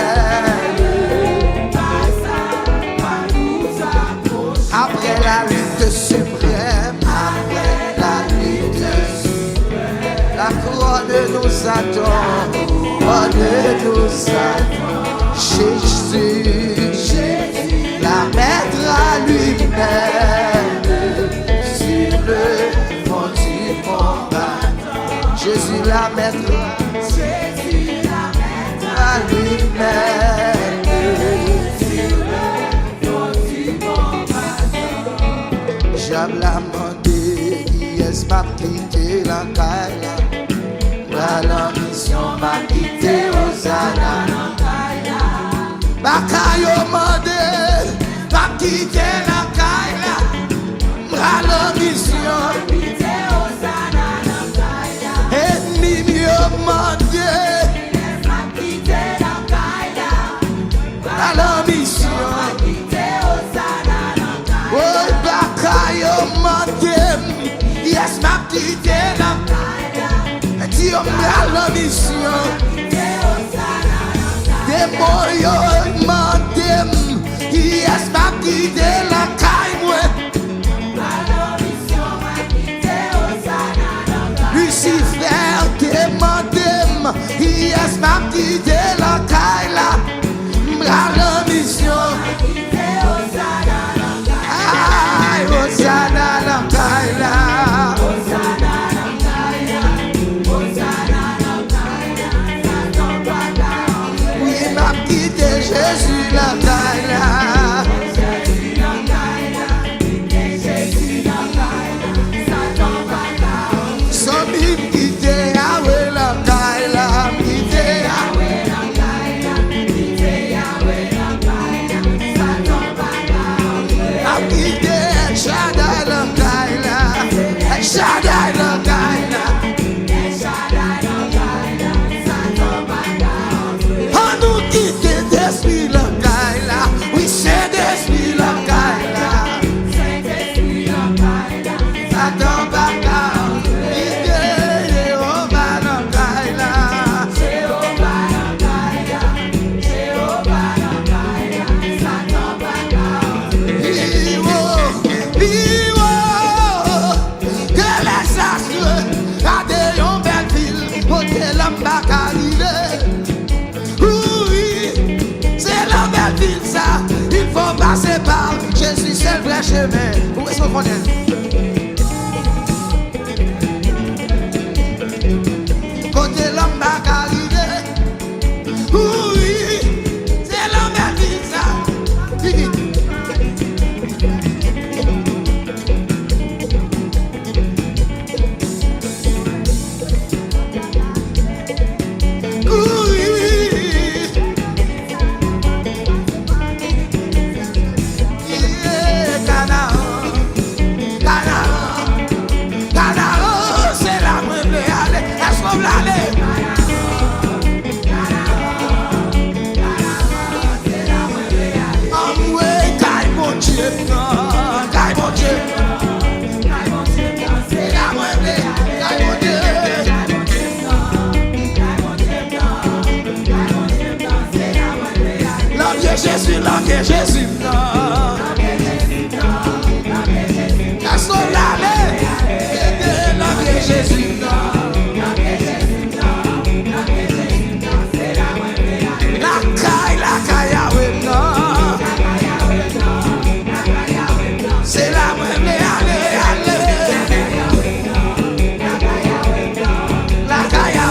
après la lutte suprême, après la lutte suprême, la couronne nous attend. On nous attend, Jésus. maître. Jésus la maître. À lui-même. J'aime la mandé, yes, m'a quitté la caille. La mission m'a quitté aux ananas. Bakayo mandé, m'a quitté la caille. La mission. Ennemi m'a mandé, la mission. Oh, Bakayo mandé, yes, m'a quitté la caille. Dieu m'a la mission. Démon yo mandé, yes, m'a quitté la caille. Lucifer demandé, yes, m'a quitté la caille. La mission. Aïe, Hosanna la caille. Oui, m'a quitté Jésus la caille. Some him quitté Yahweh la caille. Quitté Yahweh la caille. A quitté Shaddai la caille. Shaddai la caille. On nous quitte d'esprit la caille. Oui, c'est d'esprit la caille. Satan baka. Quitte Jéhovah la caille. Iwo, que les astres gardent une belle ville, côté l'homme baka arriver. Oui, c'est la belle ville ça, il faut passer par Jésus, c'est le vrai chemin. Où est-ce qu'on est? Côté l'homme baka arriver. Oui, c'est la belle ville ça. Jésus, l'ange Jésus, la solale, l'ange Jésus, la caille, c'est la même, allez, la caille,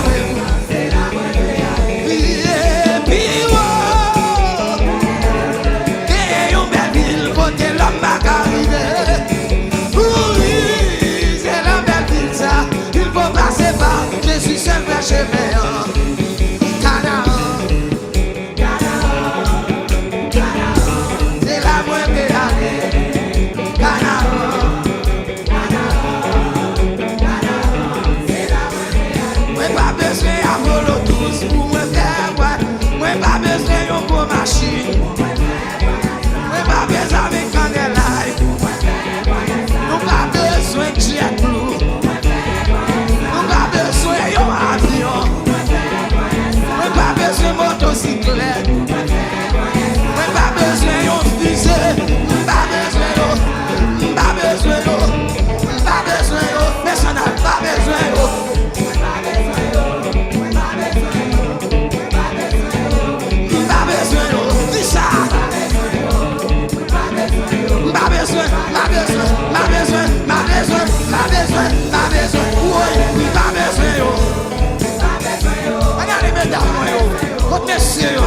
besoin yo.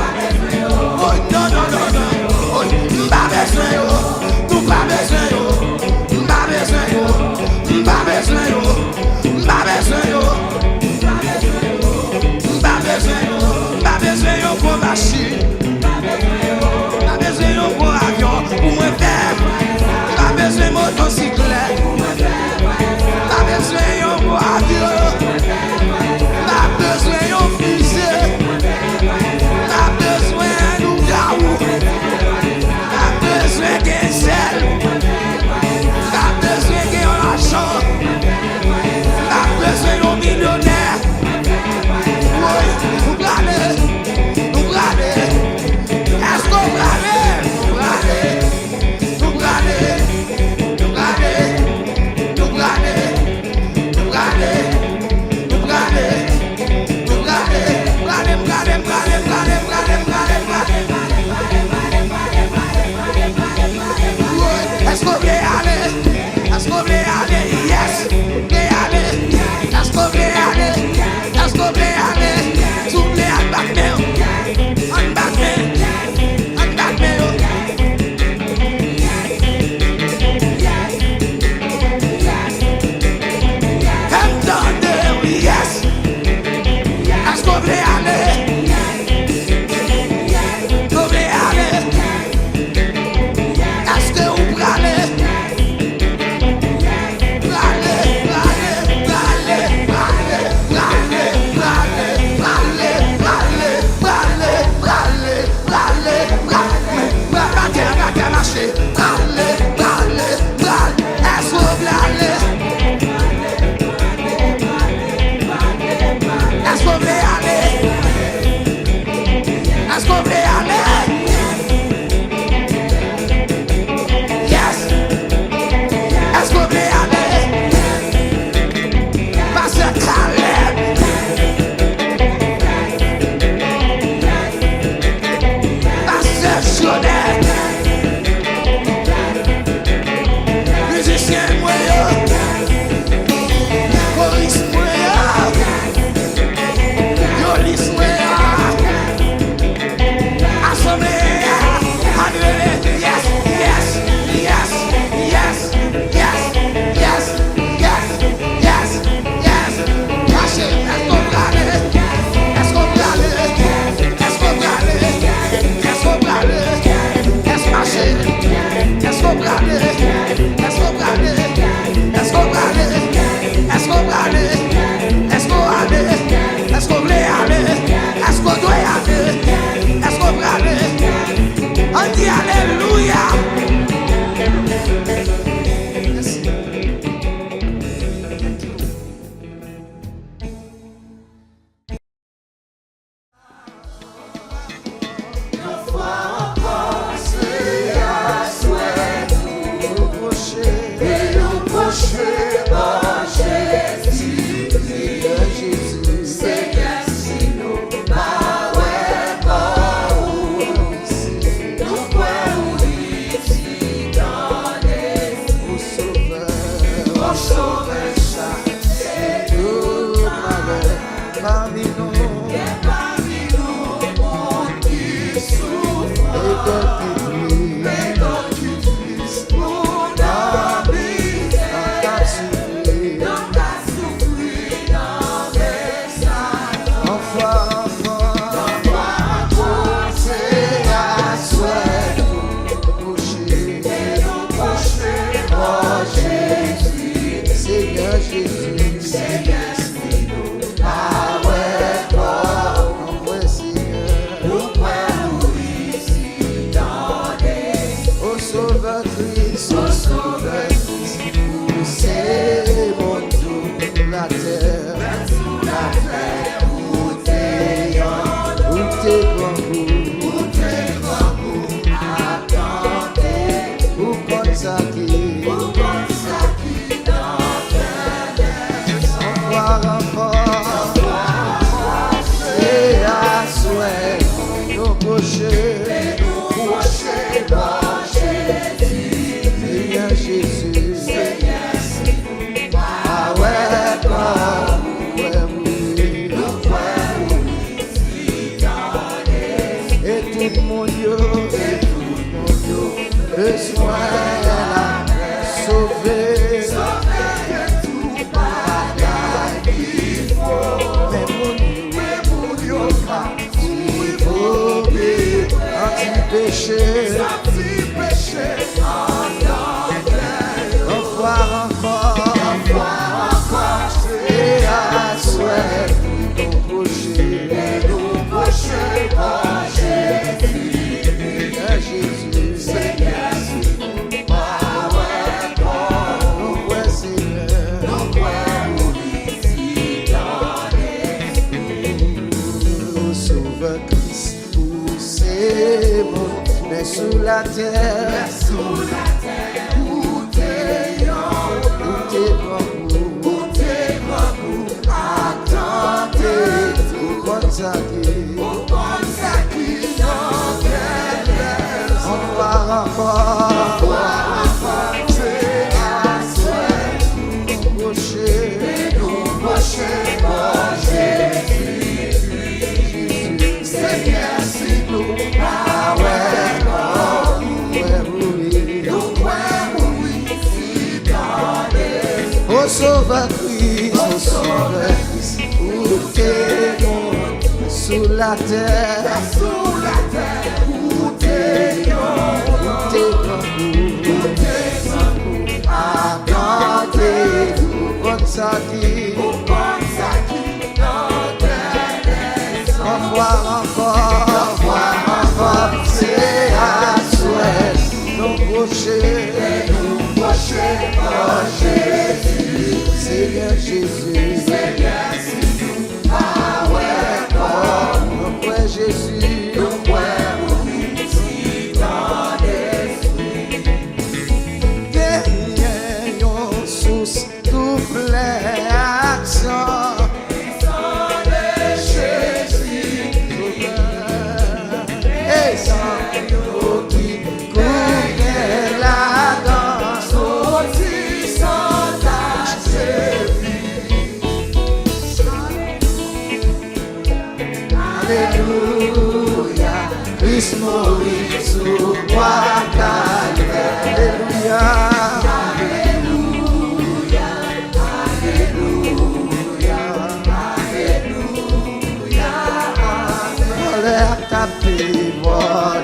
Oh non non non non. Oh, pas besoin yo. Nous pas besoin yo. Pas besoin yo. Pas besoin yo. Pas besoin yo. Pas besoin yo. Pas besoin yo pour machine. Pas besoin yo pour avion pour moi faire. Pas besoin motocyclette. Pas besoin yo pour avion. Pas besoin yo fusée. Pas besoin nous gaou. Pas besoin de sel. Pas besoin de l'argent. Pas besoin de millionnaire. Oui, nous bradez. Nous bradez. Est-ce qu'on bradez? Nous bradez. Nous bradez. Nous bradez. Nous bradez. Nous bradez. Nous bradez. Nous bradez. Bradez, bradez, bradez, bradez, bradez, bradez, bradez. Est-ce qu'on veut aller? Est-ce qu'on veut aller? Yes! Veut aller? Est-ce qu'on veut aller? Est-ce qu'on veut aller? Soufflez à Batman! En Batman! En Batman! Entendez, yes! Est-ce qu'on veut aller? Qu'on veut aller? Est-ce que vous prenez? La terre, où t'es tout mon Dieu, besoin la sauver, mais mon Dieu, anti-péché, revoir encore, et à souhait, nos prochers, Jésus, Seigneur, mais sous la terre, où t'es grand goût, attendez, ou comme ça qui, on va encore, c'est à souhait, nous procher, Jésus, Seigneur, si nous, ah ouais, oh sauveur Christ, où t'es sous la terre, où t'es attendez, comme ça qui, revoir encore, c'est à souhait, nos prochers, Jésus, Seigneur Jésus, ah ouais, ouais Jésus, derrière yon source tout plein accent, et sans nous qui couvre la danse, Alléluia, Christ mourit sous bois calvaire. Alléluia, voleur tapé, mourir,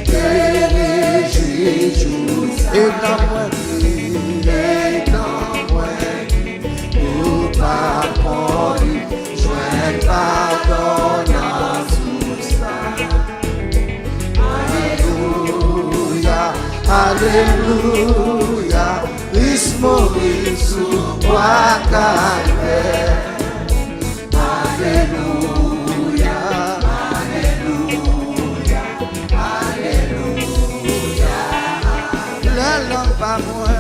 et Jésus, et dans moi, je pardonne à tout ça. Alléluia, Alléluia, Christ mourit sous bois calvaire. Alléluia, Alléluia, Alléluia. Le nom pas moi.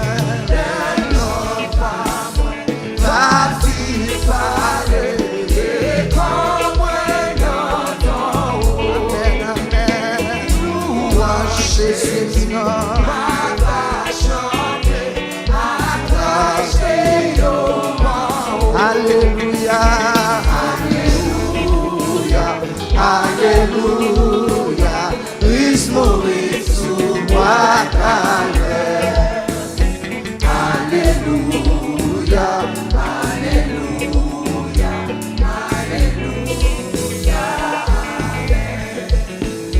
Alléluia, Alléluia, Alléluia, Christ mourit sous bois calvaire. Alléluia, Alléluia, Alléluia.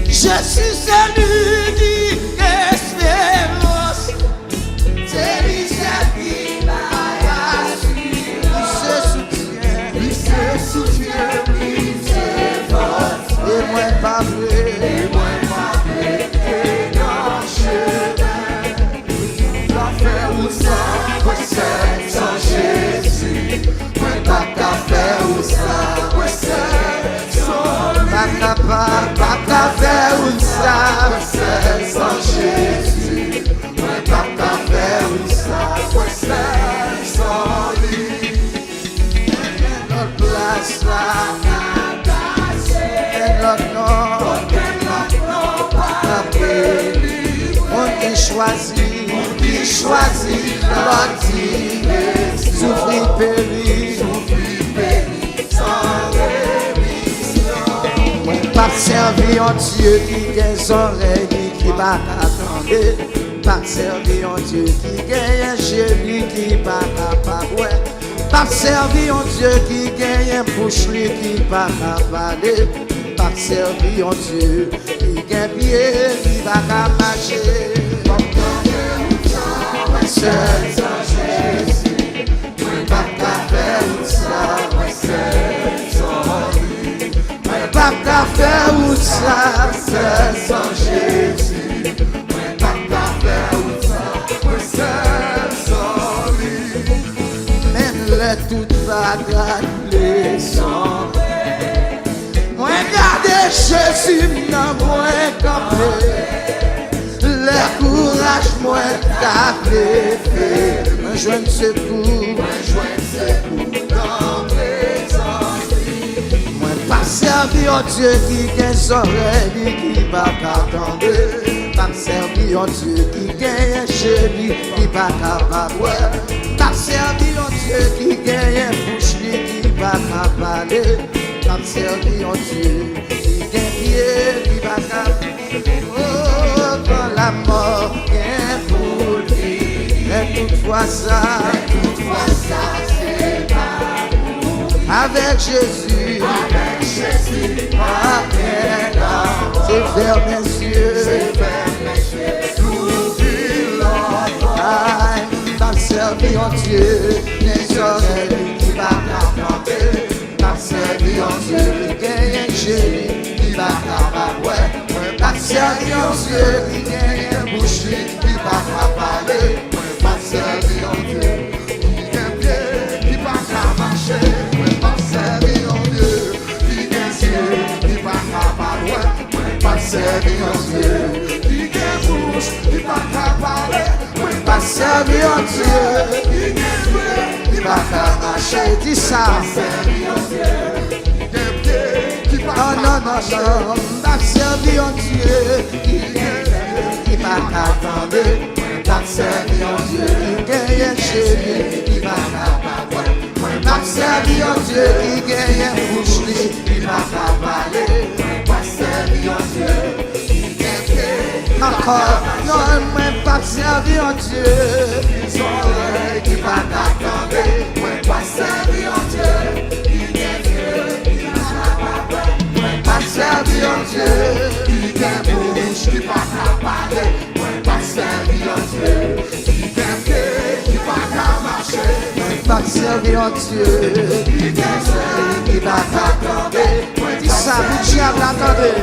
Je suis celui espérance, c'est lui qui m'a il se soutient, il se force, et moi pas vrai, et dans le chemin, la faire ou ça, sans Jésus, moi pas qu'à faire ou ça, pas qu'à faire ou ça, sans Jésus, moi pas qu'à faire ou ça, sans lui. Place et notre nom, on qui choisit, l'autre souffrir, périr, sans servir un Dieu qui a des oreilles qui va t'attendre. Pas servir un Dieu qui gagne un génie qui va t'apparer. Pas servir un Dieu qui gagne un bouche qui va t'avaler. Pas servir un Dieu qui gagne pied qui va marcher. Seul sans Jésus, pas qu'à faire ça, seul sans lui. Pas qu'à faire ça, seul sans Jésus. Pas qu'à faire ça, seul sans lui. Même les toutes bagages, les sons. Moi, garder Jésus, non, moi, camper. Le courage, moi, t'appeler. Moi, je ne sais dans présence. Moi, pas servir au Dieu qui gagne son oreille, qui va t'attendre. Pas servir au Dieu qui gagne un chéri, qui va t'avaler. Pas servir au Dieu qui gagne un bouche, qui va t'avaler. Pas servir au Dieu qui gagne pied, qui va t'avaler. Quand la mort vient pour lui, mais toutefois ça, c'est pas pour avec Jésus, avec l'âme, c'est vers mes yeux, l'ouvrir l'envoi, pas servir en Dieu, les oreilles qui va t'entendre, pas servir en Dieu, qui gagne un génie, qui va t'avoir. Pas servir en Dieu qui gagne un bouche qui va parler. Pas servir en Dieu qui gagne pied qui va marcher. Pas servir en Dieu qui gagne ciel qui va parler. Pas servir en Dieu qui gagne bouche qui va parler. Pas servir en Dieu qui gagne pied qui va marcher. Dis ça. Non, non, non, non, pas servir en Dieu qui va t'attendre. Pas servir en Dieu qui gagne un chéri, qui va t'attendre. Pas servir en Dieu qui gagne un bouche qui va t'avaler. Pas servir en Dieu qui gagne encore. Non, mais pas servir en Dieu qui va t'attendre. Pas servir en Dieu qui gagne pas servir en Dieu, qui gagne bouche, qui va parler. Pas servir en Dieu, qui gagne pied, qui va marcher. Pas servir en Dieu, qui gagne qui va t'attendre. Dis ça, le diable attendez.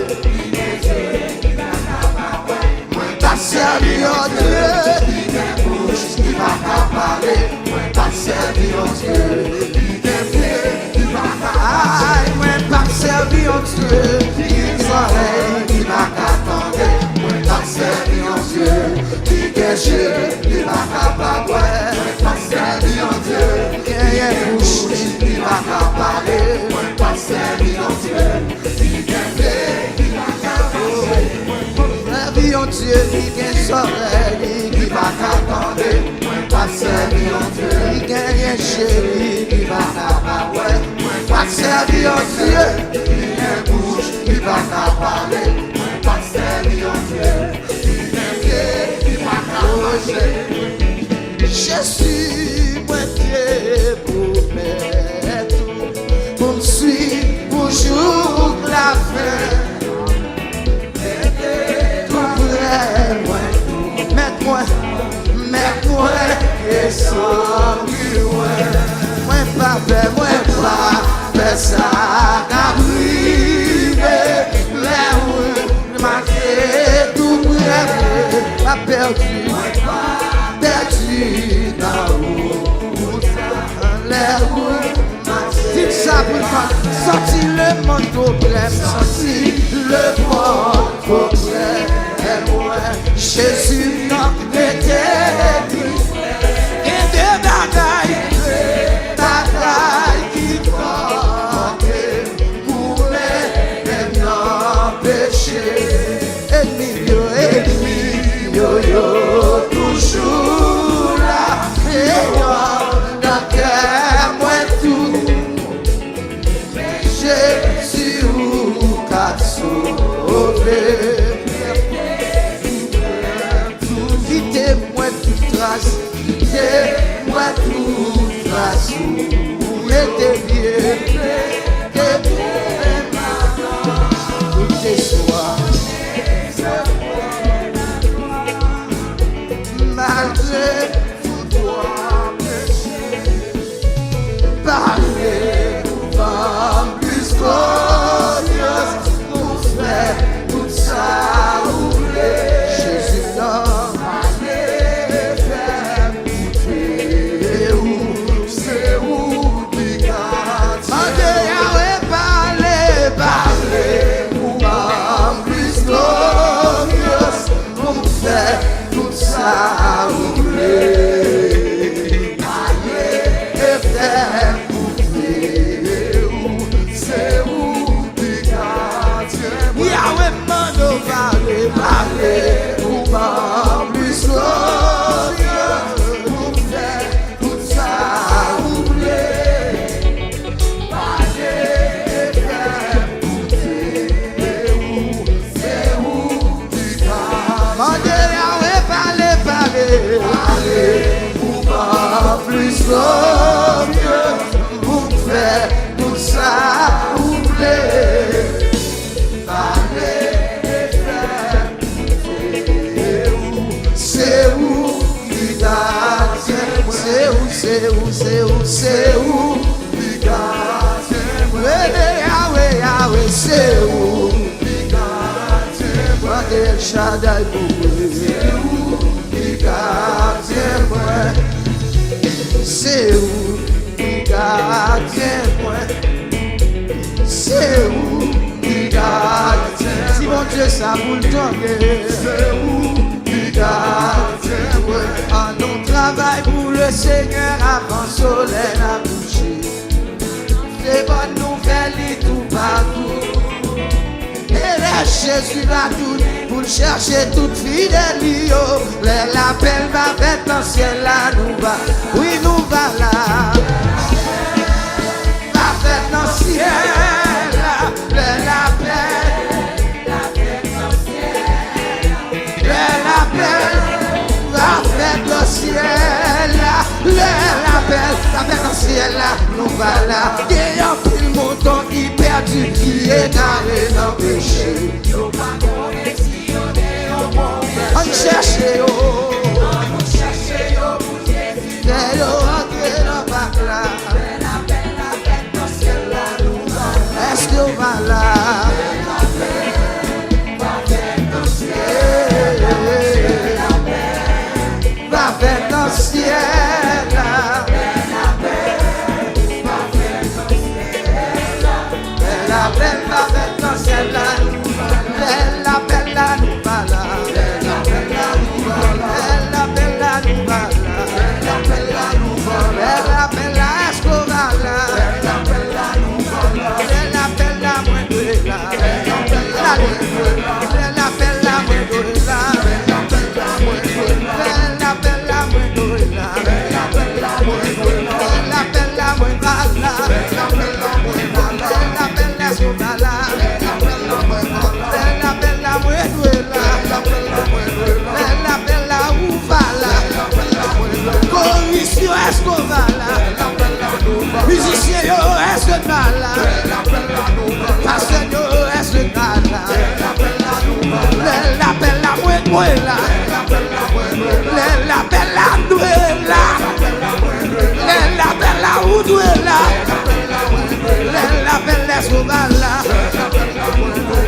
Pas servir en Dieu, qui gagne bouche, qui va parler. Pas servir en Dieu, qui gagne pied, qui va marcher. Pas servir en Dieu, qui oreilles qui va t'attendre. Pas servir en Dieu, qui cache, qui va t'apparaître. Pas servir en Dieu, qui a une bouche, qui va t'apparer. Pas servir en Dieu, qui gagne, qui va t'apparer. Servir en Dieu, qui gagne oreilles, qui va t'attendre. Pas servir en Dieu, qui gagne un chéri, qui va t'apparer. Pas servir en Dieu, qui a une bouche, qui va t'apparer. Pas servir en Dieu, qui a un pied, qui va t'apparer. Jésus, moi Dieu, pour mettre, pour me suivre, pour jour la fin. Tout près, mets-moi, et sans plus loin. Moi pas faire ça, qu'arriver, là où marqué, tout près, pas perdu dans l'eau, l'air où, dites ça pour moi, sorti le monde problème, sorti le monde problème, moi, Jésus n'a été dit, et des bagailles qui portent pour les empêcher, ennemi, yo, toujours là, et moi, dans cœur, moi tout, Jésus, ou sous tes pieds, où tes soirs, malgré tout toi péché, parler comme plus glorieuse, pour faire tout ça oublier. Jésus l'homme, allez faire goûter où, c'est où qui garde. Mandez Yahweh, parler comme plus glorieuse, pour faire tout ça oublier. Allez faire goûter où, c'est où qui garde. Yahweh mando parler ou pas plus glorieux, pour faire tout ça oublier. Parler faire goûter où, c'est où qui garde. Mandez Yahweh parler ou pas plus glorieux, pour faire tout ça oublier. C'est où qui garde, c'est où qui garde, Yahweh, c'est où qui garde, moi El Shaddai pour c'est où qui garde, c'est où qui garde, c'est où qui garde, si mon Dieu ça vous le donne, c'est où qui garde, en nous travail pour le Seigneur avant soleil à coucher. C'est bonne nouvelle et tout partout. Et là Jésus va tout pour le chercher toute fidèle. L'appel va faire dans le ciel là nous va. Oui nous va là. Va faire dans le ciel là. L'appel. Dans le ciel là, l'appel dans le ciel là, nous va là. Il y a un pile montant qui perdu, qui est garé dans le péché. On cherche c'est entrer dans le bac là. Est-ce qu'on va là? Va faire dans le ciel là. L'appel va faire dans le ciel là. L'appel là nous va là. L'appel là nous va là. L'appel là nous va là. L'appel là nous va là. L'appel là est-ce qu'on va là? L'appel là nous va là. L'appel là moi de là. L'appel là moi de là. Est-ce qu'on va là? Musicien, est-ce que va là? Pasteur, est-ce que va là? L'appel là, moi là. L'appel là, nous là. L'appel là, où nous là. L'appel est-ce qu'on va là?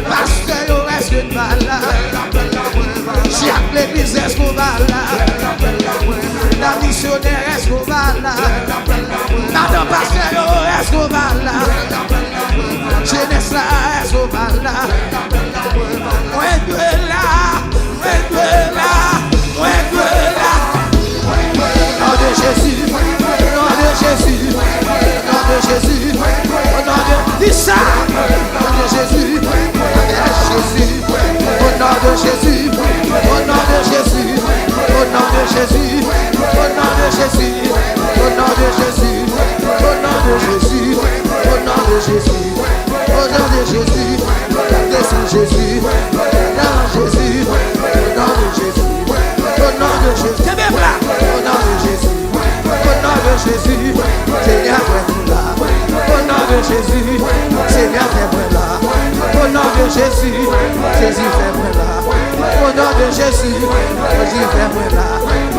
Pasteur, est-ce que va là? Jacques l'église, est-ce qu'on va là? La missionnaire, est-ce qu'on va là? Madame Pasteur, est-ce qu'on va là? Jeunesse là, est-ce qu'on va là? Ouais, de là, ouais, de là, ouais, de là. Nom de Jésus, nom de Jésus, nom de Jésus, au nom de Issa, nom de Jésus, Jésus, au nom de Jésus, au nom de Jésus, au nom de Jésus, au nom de Jésus, au nom de Jésus, au nom de Jésus, au nom de Jésus, au nom de Jésus, de Jésus, Jésus fait moi là. Au nom de Jésus, Jésus fait moi là.